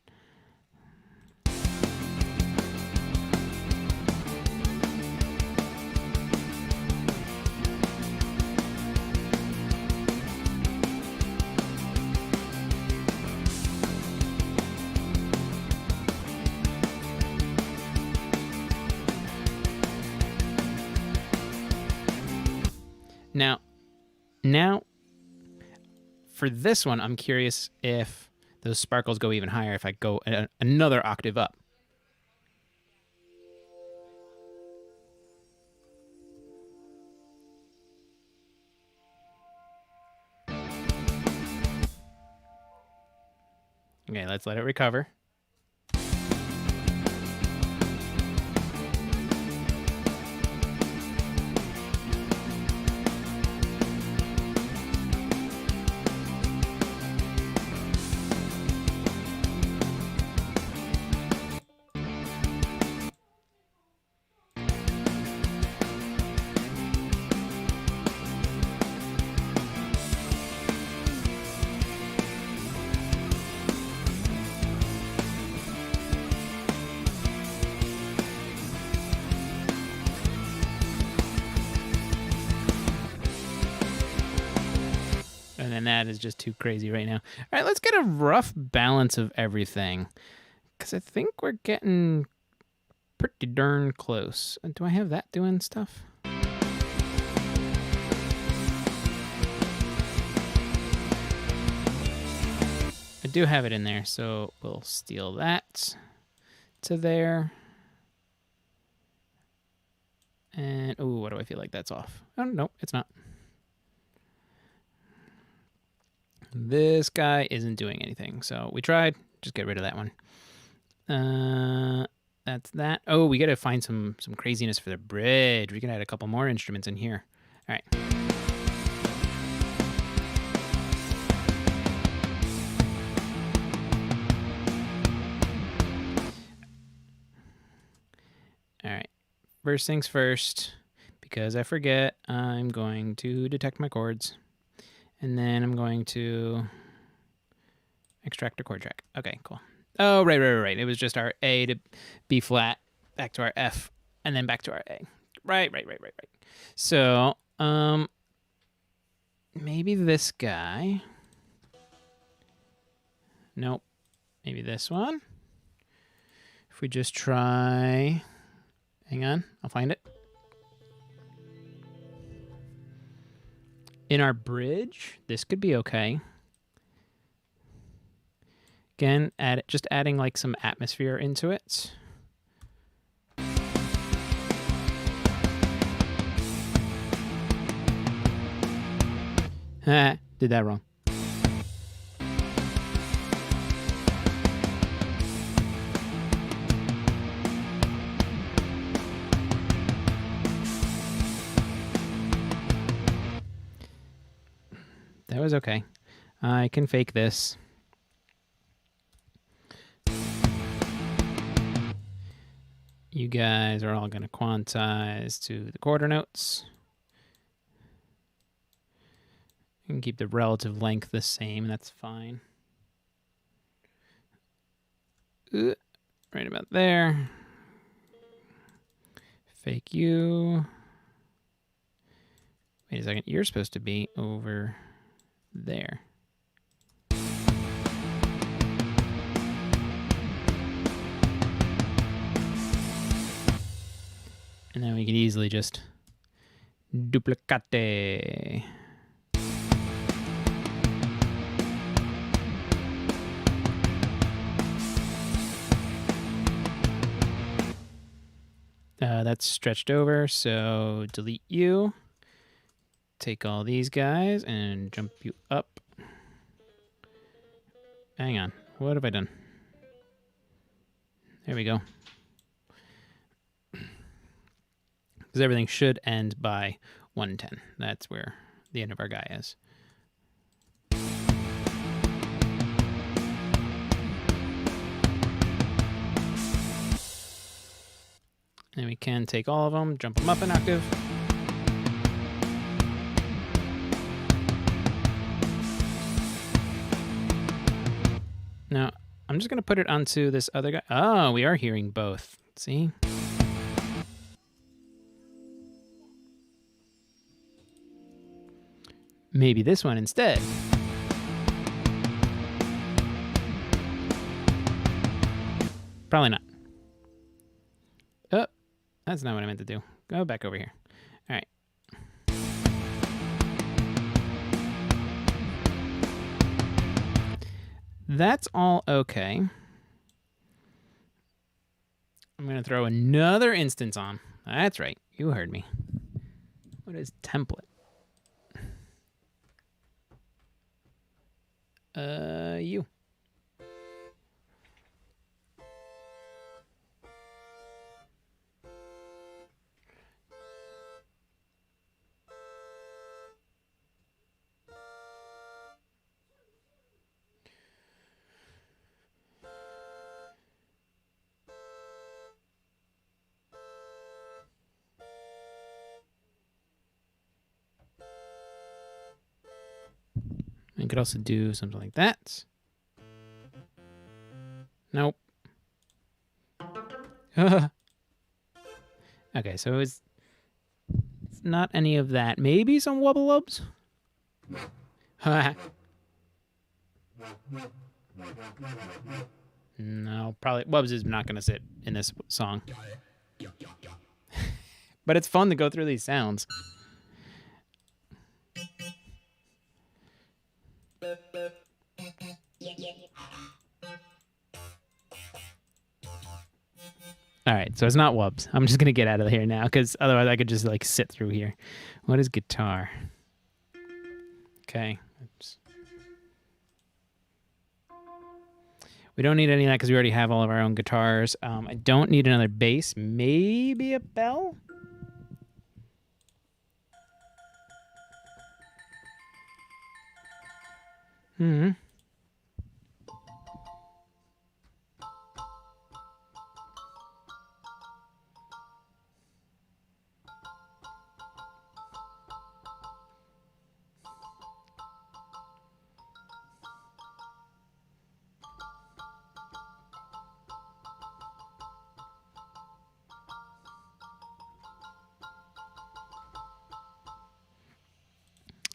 Now, for this one, I'm curious if those sparkles go even higher if I go another octave up. Okay, let's let it recover. And that is just too crazy right now. All right, let's get a rough balance of everything, because I think we're getting pretty darn close. Do I have that doing stuff? I do have it in there, so we'll steal that to there. And, oh, what do I feel like that's off? Oh, no, it's not. This guy isn't doing anything, so we tried. Just get rid of that one. That's that. Oh, we got to find some craziness for the bridge. We can add a couple more instruments in here. All right. All right. First things first, because I forget, I'm going to detect my chords. And then I'm going to extract a chord track. Okay, cool. Oh, right. It was just our A to B flat, back to our F, and then back to our A. Right. So, maybe this guy. Nope. Maybe this one. If we just try... Hang on, I'll find it. In our bridge, this could be okay. Again, just adding like some atmosphere into it. Did that wrong. That was okay. I can fake this. You guys are all going to quantize to the quarter notes. You can keep the relative length the same. That's fine. Right about there. Fake you. Wait a second. You're supposed to be over there. And then we can easily just duplicate. That's stretched over, so delete you. Take all these guys and jump you up. Hang on, what have I done? There we go. Because everything should end by 110. That's where the end of our guy is. And we can take all of them, jump them up an octave. Now, I'm just going to put it onto this other guy. Oh, we are hearing both. See? Maybe this one instead. Probably not. Oh, that's not what I meant to do. Go back over here. All right. That's all okay. I'm going to throw another instance on. That's right. You heard me. What is template? You. I could also do something like that. Nope. Okay, so it's not any of that. Maybe some wubble lubs? No, probably wubs is not going to sit in this song. But it's fun to go through these sounds. All right, so it's not wubs. I'm just going to get out of here now because otherwise I could just like sit through here. What is guitar? Okay. Oops. We don't need any of that because we already have all of our own guitars. I don't need another bass. Maybe a bell? Hmm.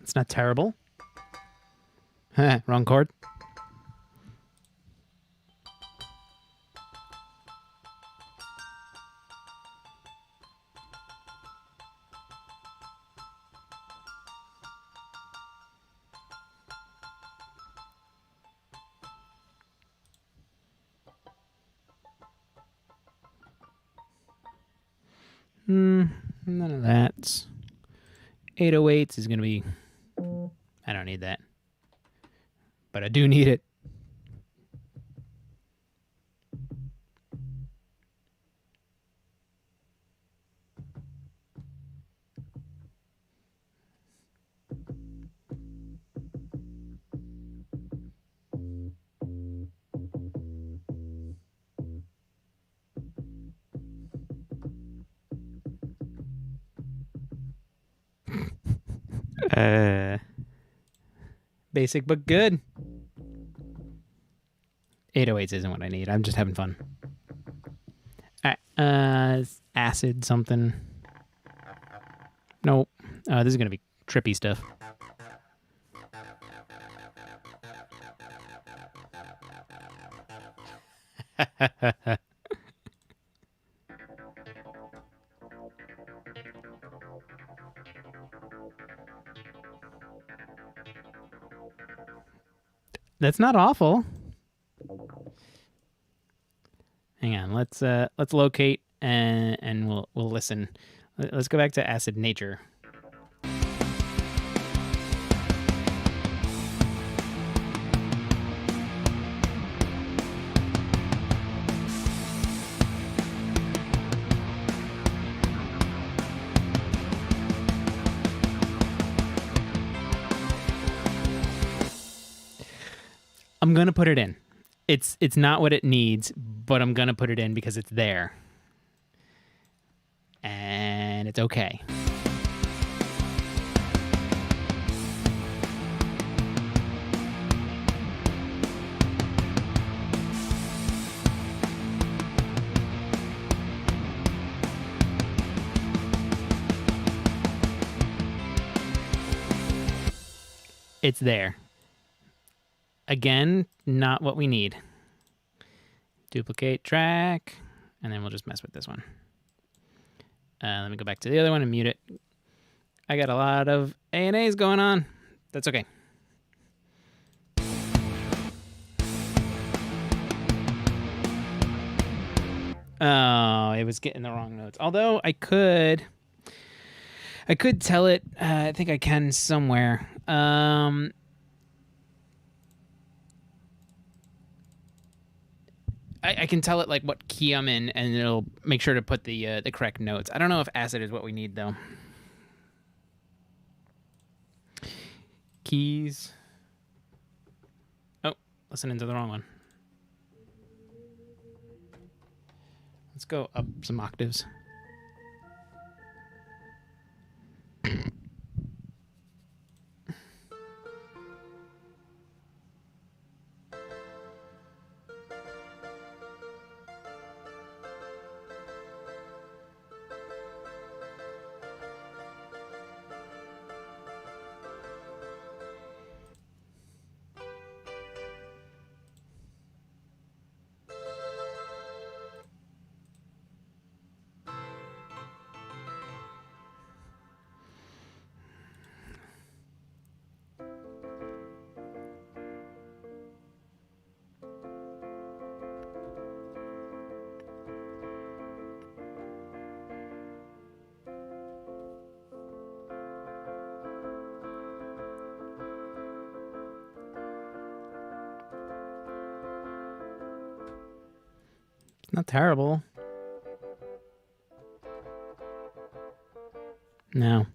It's not terrible. Wrong chord. None of that. 808s is going to be... I don't need that. But I do need it. Basic but good. 808s isn't what I need. I'm just having fun. Acid something. Nope. This is going to be trippy stuff. That's not awful. Hang on, let's locate and we'll listen. Let's go back to Acid Nature. I'm gonna put it in. It's not what it needs, but I'm gonna put it in because it's there. And it's okay. It's there. Again, not what we need. Duplicate track, and then we'll just mess with this one. Let me go back to the other one and mute it. I got a lot of A&As going on. That's okay. Oh, it was getting the wrong notes. Although I could tell it. I think I can somewhere. I can tell it like what key I'm in, and it'll make sure to put the correct notes. I don't know if acid is what we need though. Keys. Oh, listening to the wrong one. Let's go up some octaves. Not terrible. No.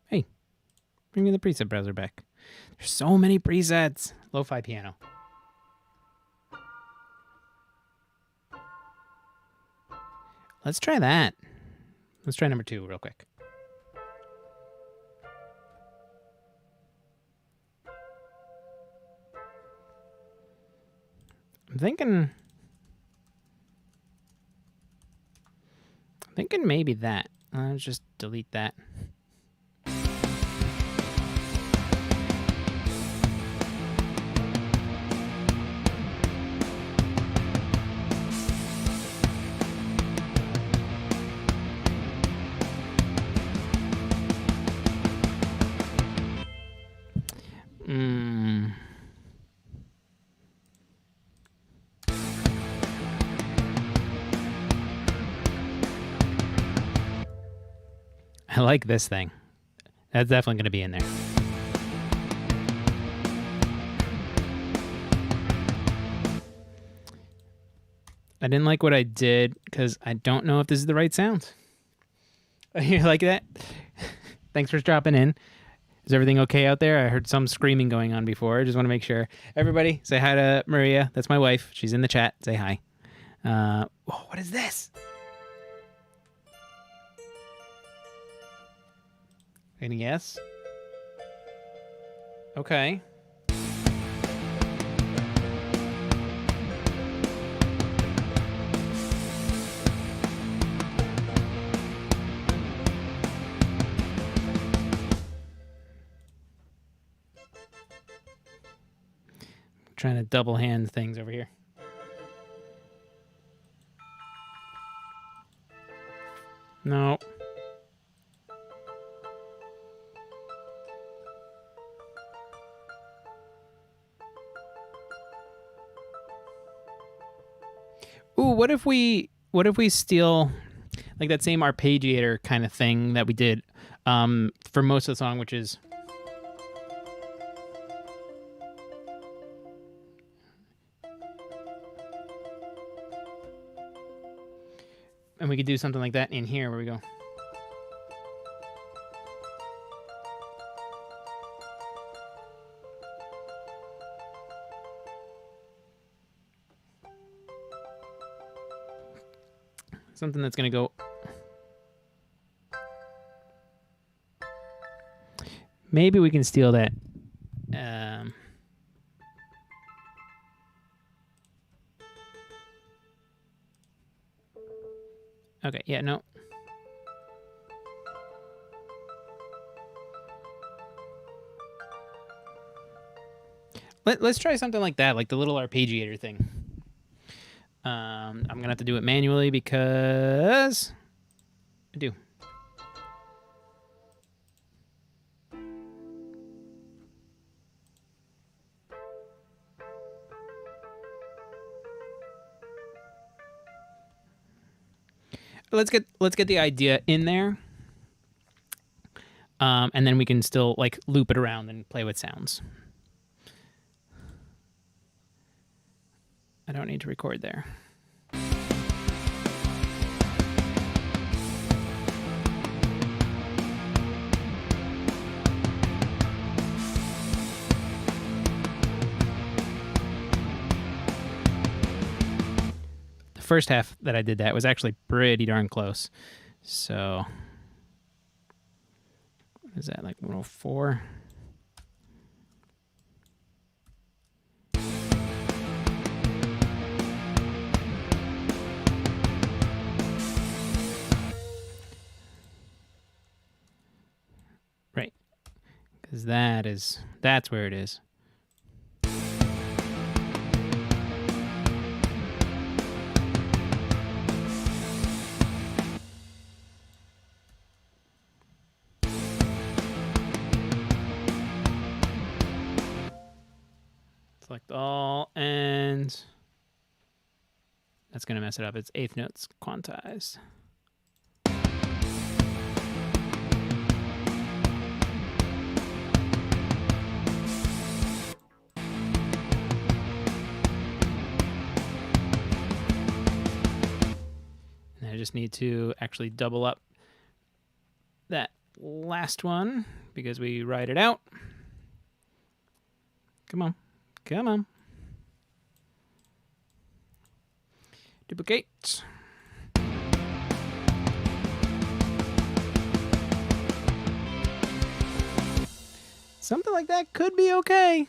Hey, bring me the preset browser back. There's so many presets. Lo-fi piano. Let's try that. Let's try number 2 real quick. I'm thinking maybe that. Let's just delete that. I like this thing. That's definitely going to be in there. I didn't like what I did because I don't know if this is the right sound. You like that? Thanks for dropping in. Is everything okay out there? I heard some screaming going on before. I just want to make sure. Everybody, say hi to Maria. That's my wife. She's in the chat. Say hi. What is this? Any guess? Okay. Trying to double hand things over here. No. Ooh, what if we steal like that same arpeggiator kind of thing that we did for most of the song, which is and we could do something like that in here where we go. Something that's going to go. Maybe we can steal that. Okay, yeah, no. Let's try something like that, like the little arpeggiator thing. I'm going to have to do it manually because I do. Let's get the idea in there. And then we can still like loop it around and play with sounds. I don't need to record there. The first half that I did that was actually pretty darn close. So, what is that, like 104? Right, because that's where it is. select all, and that's going to mess it up. It's eighth notes quantized. And I just need to actually double up that last one because we write it out. Come on. Come on. Duplicate. Something like that could be okay.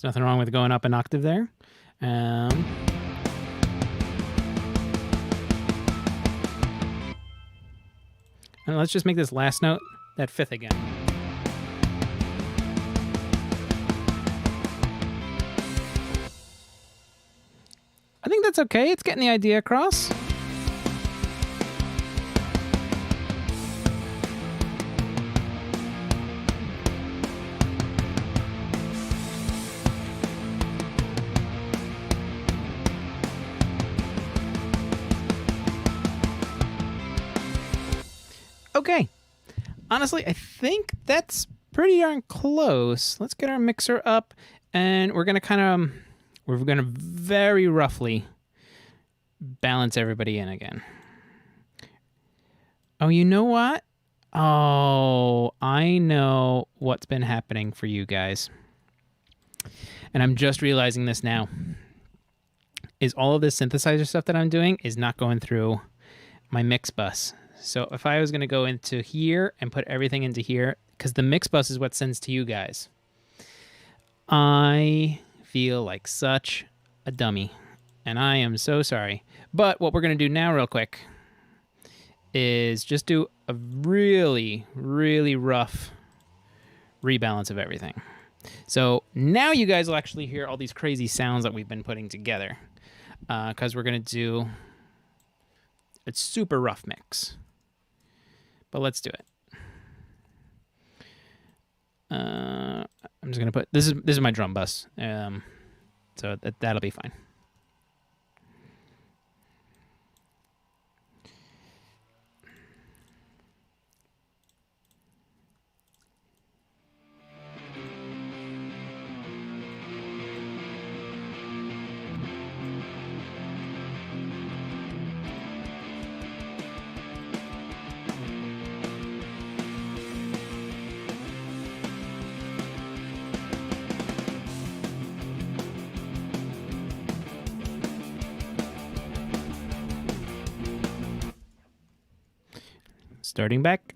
Nothing wrong with going up an octave there. And let's just make this last note that fifth again. I think that's okay. It's getting the idea across. Okay, honestly, I think that's pretty darn close. Let's get our mixer up, and we're gonna very roughly balance everybody in again. Oh, you know what? Oh, I know what's been happening for you guys, and I'm just realizing this now. Is all of this synthesizer stuff that I'm doing is not going through my mix bus. So if I was going to go into here and put everything into here, because the mix bus is what sends to you guys, I feel like such a dummy, and I am so sorry. But what we're going to do now real quick is just do a really, really rough rebalance of everything. So now you guys will actually hear all these crazy sounds that we've been putting together, because we're going to do a super rough mix. But let's do it. I'm just gonna put this is my drum bus, so that'll be fine. Starting back.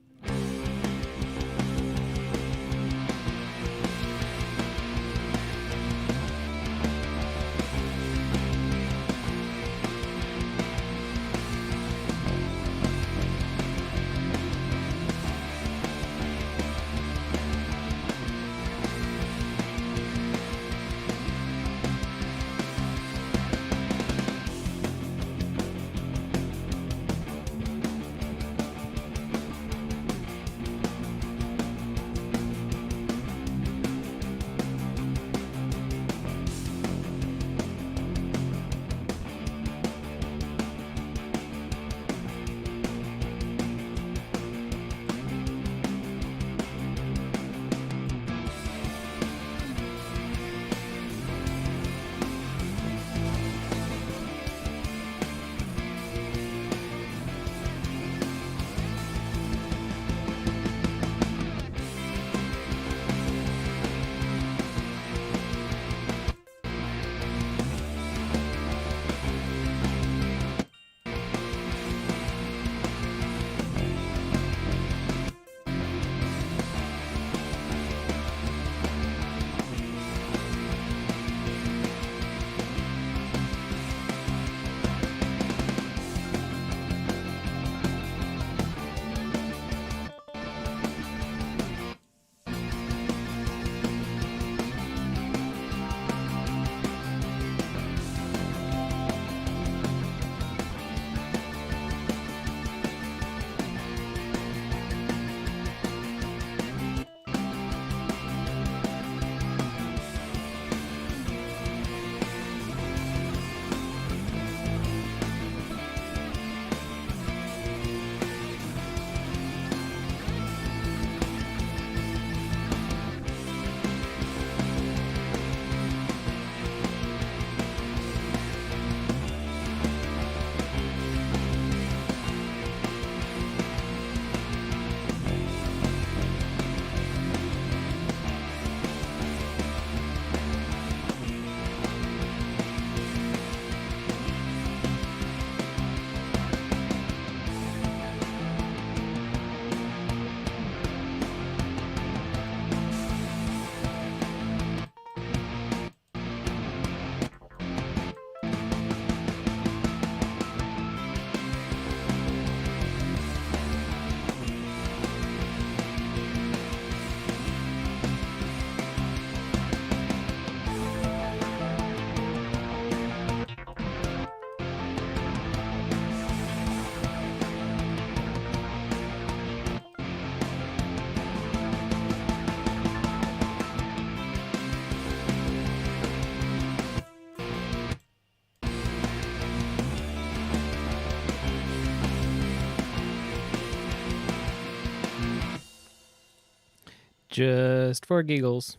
Just for giggles.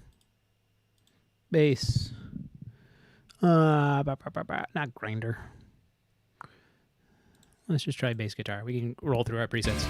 Bass. Not grinder. Let's just try bass guitar. We can roll through our presets.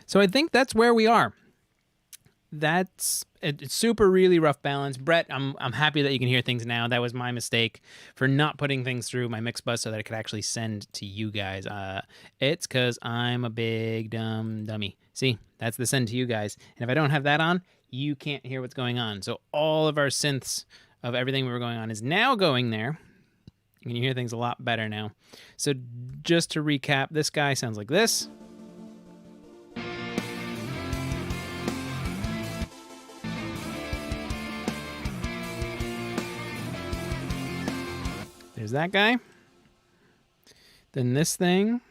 So I think that's where we are. It's super really rough balance. Brett, I'm happy that you can hear things now. That was my mistake for not putting things through my mix bus so that I could actually send to you guys. It's because I'm a big dummy. See, that's the send to you guys. And if I don't have that on, you can't hear what's going on. So all of our synths of everything we were going on is now going there. You can hear things a lot better now. So just to recap, this guy sounds like this. There's that guy. Then this thing.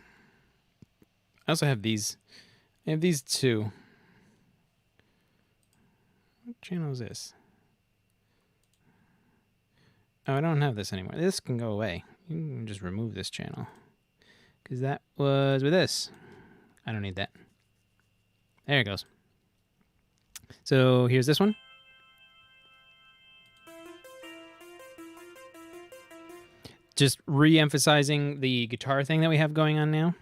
I also have these. I have these two. What channel is this? Oh, I don't have this anymore. This can go away. You can just remove this channel. Because that was with this. I don't need that. There it goes. So here's this one. Just re-emphasizing the guitar thing that we have going on now.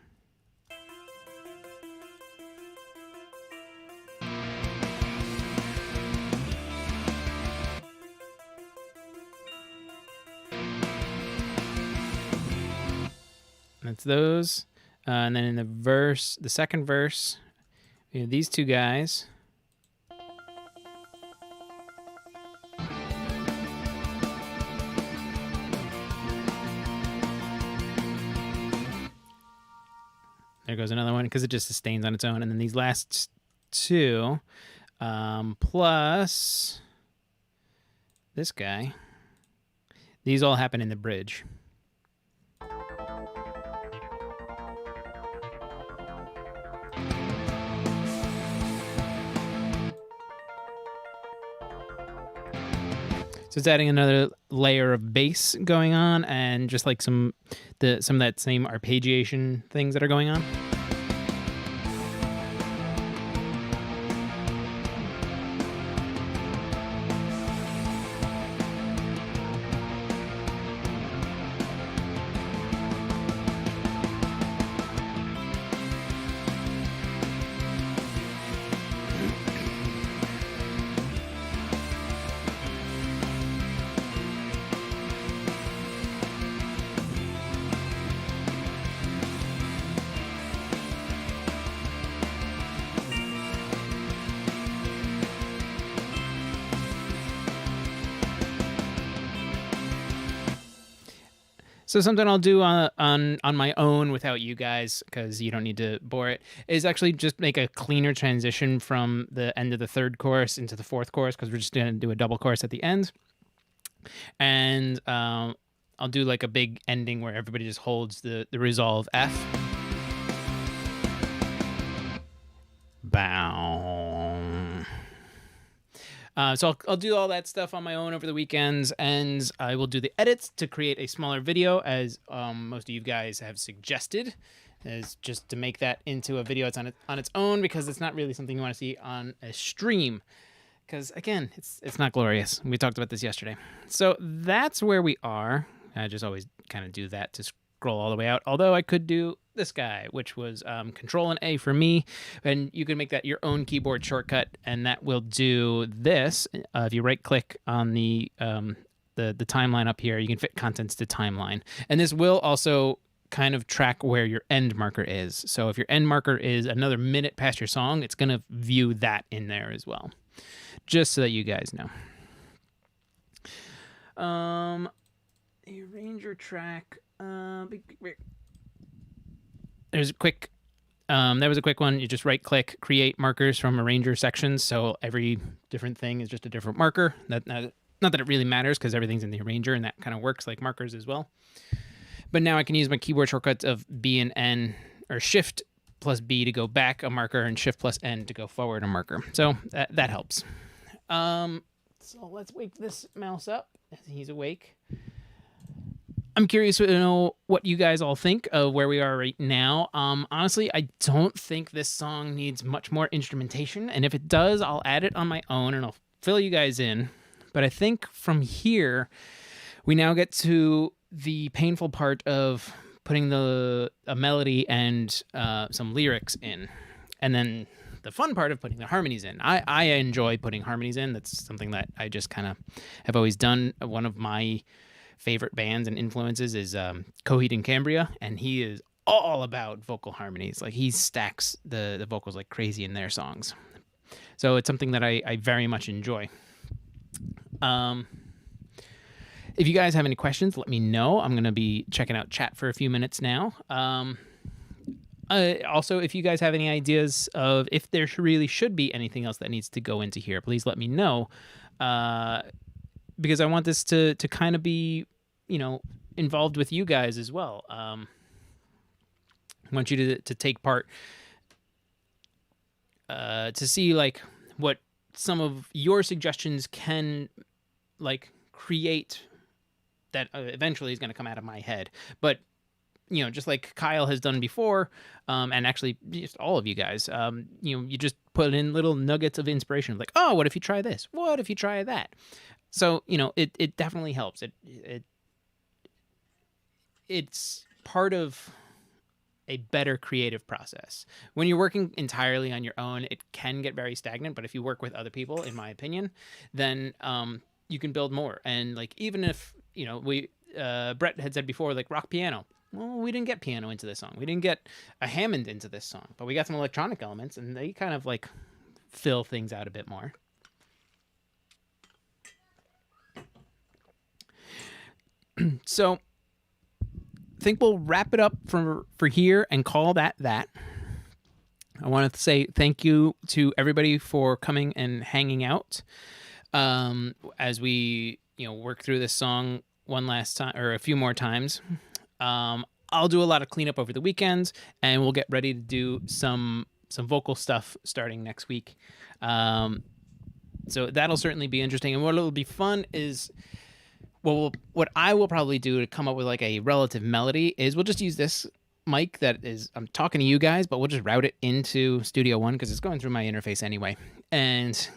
That's those. And then in the verse, the second verse, we have these two guys. There goes another one because it just sustains on its own. And then these last two, plus this guy, these all happen in the bridge. So it's adding another layer of bass going on, and just like some of that same arpeggiation things that are going on. So something I'll do on my own without you guys, because you don't need to bore it, is actually just make a cleaner transition from the end of the third chorus into the fourth chorus, because we're just going to do a double chorus at the end. And I'll do like a big ending where everybody just holds the resolve F. Bow. So I'll do all that stuff on my own over the weekends, and I will do the edits to create a smaller video, as most of you guys have suggested, is just to make that into a video. It's on its own, because it's not really something you want to see on a stream, because again, it's not glorious. We talked about this yesterday. So that's where we are. I just always kind of do that to scroll all the way out. Although I could do this guy, which was Control and A for me, and you can make that your own keyboard shortcut, and that will do this. If you right click on the timeline up here, you can fit contents to timeline, and this will also kind of track where your end marker is. So if your end marker is another minute past your song, it's going to view that in there as well, just so that you guys know. The arranger track. There's a quick. That was a quick one. You just right click, create markers from arranger sections. So every different thing is just a different marker. Not that it really matters because everything's in the arranger, and that kind of works like markers as well. But now I can use my keyboard shortcuts of B and N, or Shift plus B to go back a marker, and Shift plus N to go forward a marker. So that helps. So let's wake this mouse up as he's awake. I'm curious to know what you guys all think of where we are right now. Honestly, I don't think this song needs much more instrumentation, and if it does, I'll add it on my own and I'll fill you guys in. But I think from here, we now get to the painful part of putting a melody and some lyrics in, and then the fun part of putting the harmonies in. I enjoy putting harmonies in. That's something that I just kind of have always done. One of my favorite bands and influences is Coheed and Cambria, and he is all about vocal harmonies. Like, he stacks the vocals like crazy in their songs. So it's something that I very much enjoy. If you guys have any questions, let me know. I'm going to be checking out chat for a few minutes now. Also, if you guys have any ideas of if there really should be anything else that needs to go into here, please let me know. Because I want this to kind of be, involved with you guys as well. I want you to take part, to see like what some of your suggestions can like create that eventually is going to come out of my head. But, just like Kyle has done before, and actually just all of you guys, you just put in little nuggets of inspiration, like, oh, what if you try this? What if you try that? So, it definitely helps. It's part of a better creative process. When you're working entirely on your own, it can get very stagnant, but if you work with other people, in my opinion, then you can build more. And like, even if, Brett had said before, like rock piano, well, we didn't get piano into this song. We didn't get a Hammond into this song, but we got some electronic elements, and they kind of like fill things out a bit more. So I think we'll wrap it up for here and call that. I want to say thank you to everybody for coming and hanging out as we work through this song one last time, or a few more times. I'll do a lot of cleanup over the weekends, and we'll get ready to do some vocal stuff starting next week. So that'll certainly be interesting. And what'll be fun is, what I will probably do to come up with like a relative melody is we'll just use this mic that is, I'm talking to you guys, but we'll just route it into Studio One because it's going through my interface anyway. And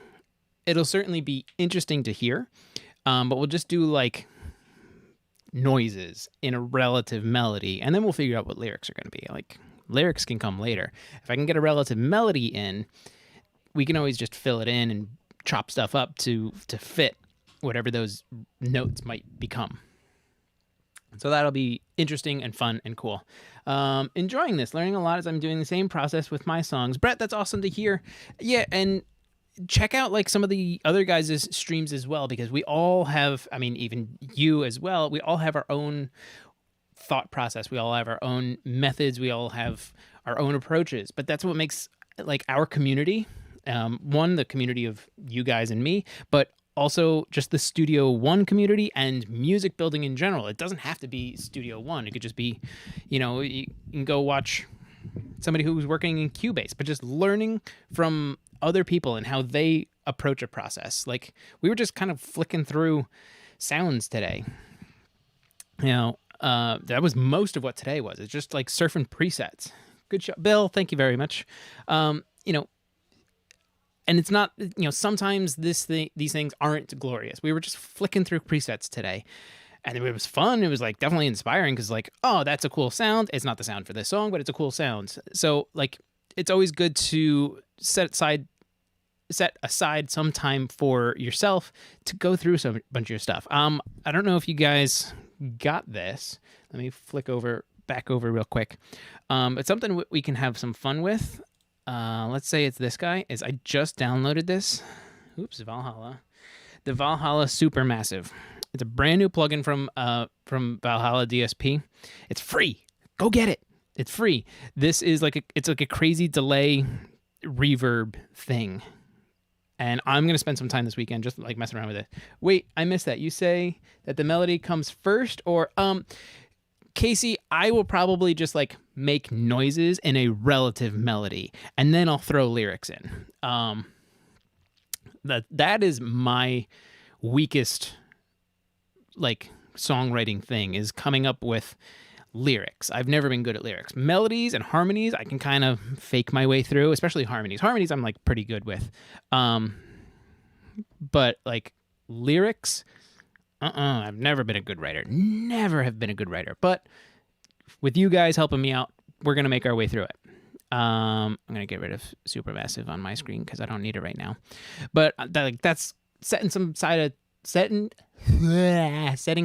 it'll certainly be interesting to hear, but we'll just do like noises in a relative melody, and then we'll figure out what lyrics are going to be. Like, lyrics can come later. If I can get a relative melody in, we can always just fill it in and chop stuff up to fit whatever those notes might become. So that'll be interesting and fun and cool. Enjoying this, learning a lot as I'm doing the same process with my songs. Brett, that's awesome to hear. Yeah, and check out like some of the other guys' streams as well, because we all have, even you as well, we all have our own thought process. We all have our own methods. We all have our own approaches. But that's what makes like our community, one, the community of you guys and me, but also just the Studio One community and music building in general. It doesn't have to be Studio One. It could just be, you can go watch somebody who's working in Cubase, but just learning from other people and how they approach a process. Like, we were just kind of flicking through sounds today. That was most of what today was. It's just like surfing presets. Good show, Bill. Thank you very much. and it's not, sometimes these things aren't glorious. We were just flicking through presets today, and it was fun. It was like definitely inspiring because like, oh, that's a cool sound. It's not the sound for this song, but it's a cool sound. So like, it's always good to set aside some time for yourself to go through some bunch of your stuff. I don't know if you guys got this. Let me flick back over real quick. It's something we can have some fun with. Let's say it's this guy. I just downloaded this. Oops, Valhalla. The Valhalla Supermassive. It's a brand new plugin from Valhalla DSP. It's free. Go get it. It's free. This is like a crazy delay reverb thing. And I'm going to spend some time this weekend just like messing around with it. Wait, I missed that. You say that the melody comes first, or Casey, I will probably just like make noises in a relative melody and then I'll throw lyrics in. That is my weakest like songwriting thing, is coming up with lyrics. I've never been good at lyrics. Melodies and harmonies, I can kind of fake my way through, especially harmonies. Harmonies I'm like pretty good with. But like lyrics, I've never been a good writer. Never have been a good writer. But with you guys helping me out, we're going to make our way through it. I'm going to get rid of Supermassive on my screen because I don't need it right now. But that's setting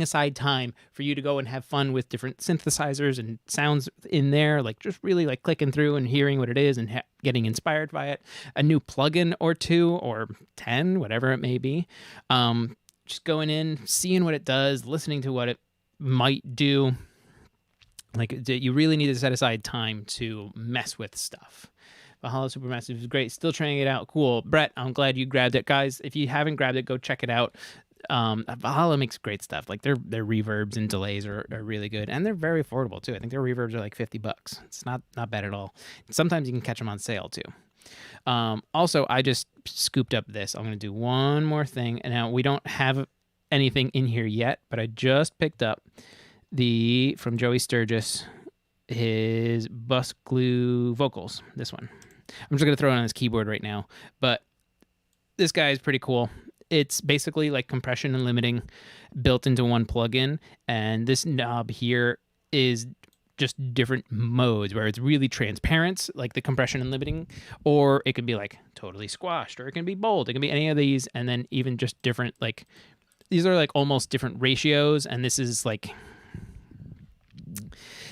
aside time for you to go and have fun with different synthesizers and sounds in there, like just really like clicking through and hearing what it is and getting inspired by it. A new plugin or 2 or 10, whatever it may be. Just going in, seeing what it does, listening to what it might do. Like, you really need to set aside time to mess with stuff. Valhalla Supermassive is great. Still trying it out. Cool. Brett, I'm glad you grabbed it. Guys, if you haven't grabbed it, go check it out. Valhalla makes great stuff. Like their reverbs and delays are really good, and they're very affordable too. I think their reverbs are like $50. It's not bad at all. Sometimes you can catch them on sale too. Also, I just scooped up this. I'm going to do one more thing. And now we don't have anything in here yet, but I just picked up from Joey Sturgis, his bus glue vocals. This one. I'm just going to throw it on his keyboard right now, but this guy is pretty cool. It's basically like compression and limiting built into one plugin, and this knob here is just different modes where it's really transparent, like the compression and limiting, or it can be like totally squashed, or it can be bold. It can be any of these, and then even just different, like these are like almost different ratios, and this is like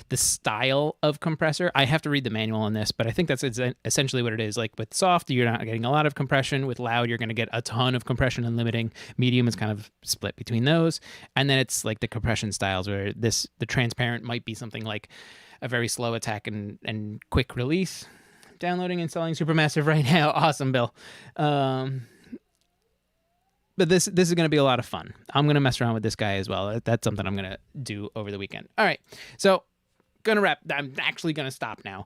the style of compressor. I have to read the manual on this, but I think that's essentially what it is. Like with soft, you're not getting a lot of compression. With loud, you're going to get a ton of compression and limiting. Medium is kind of split between those. And then it's like the compression styles where the transparent might be something like a very slow attack and quick release. Downloading and selling Supermassive right now. Awesome, Bill. But this is going to be a lot of fun. I'm going to mess around with this guy as well. That's something I'm going to do over the weekend. All right. So gonna wrap. I'm actually gonna stop now.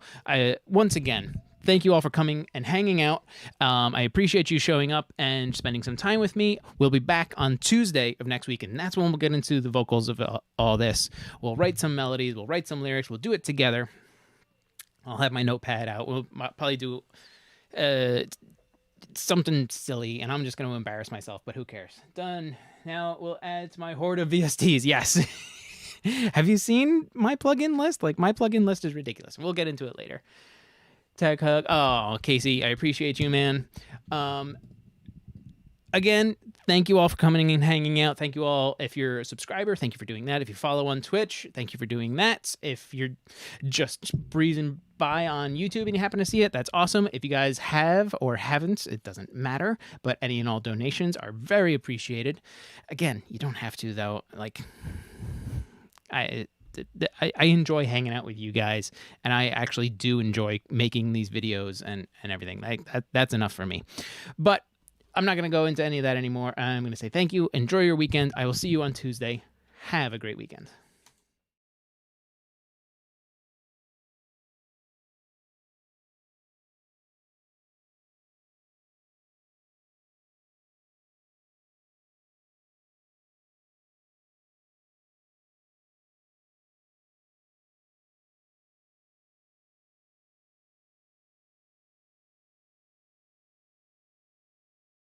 Once again, thank you all for coming and hanging out. I appreciate you showing up and spending some time with me. We'll be back on Tuesday of next week, and that's when we'll get into the vocals of all this. We'll write some melodies, we'll write some lyrics, we'll do it together. I'll have my notepad out. We'll probably do something silly, and I'm just going to embarrass myself, but who cares? Done. Now we'll add to my horde of VSTs. Yes. Have you seen my plugin list? Like, my plugin list is ridiculous. We'll get into it later. Tech hug. Oh, Casey, I appreciate you, man. Again, thank you all for coming and hanging out. Thank you all. If you're a subscriber, thank you for doing that. If you follow on Twitch, thank you for doing that. If you're just breezing by on YouTube and you happen to see it, that's awesome. If you guys have or haven't, it doesn't matter, but any and all donations are very appreciated. Again, you don't have to, though. Like, I enjoy hanging out with you guys, and I actually do enjoy making these videos and everything. Like, that's enough for me. But I'm not going to go into any of that anymore. I'm going to say thank you. Enjoy your weekend. I will see you on Tuesday. Have a great weekend.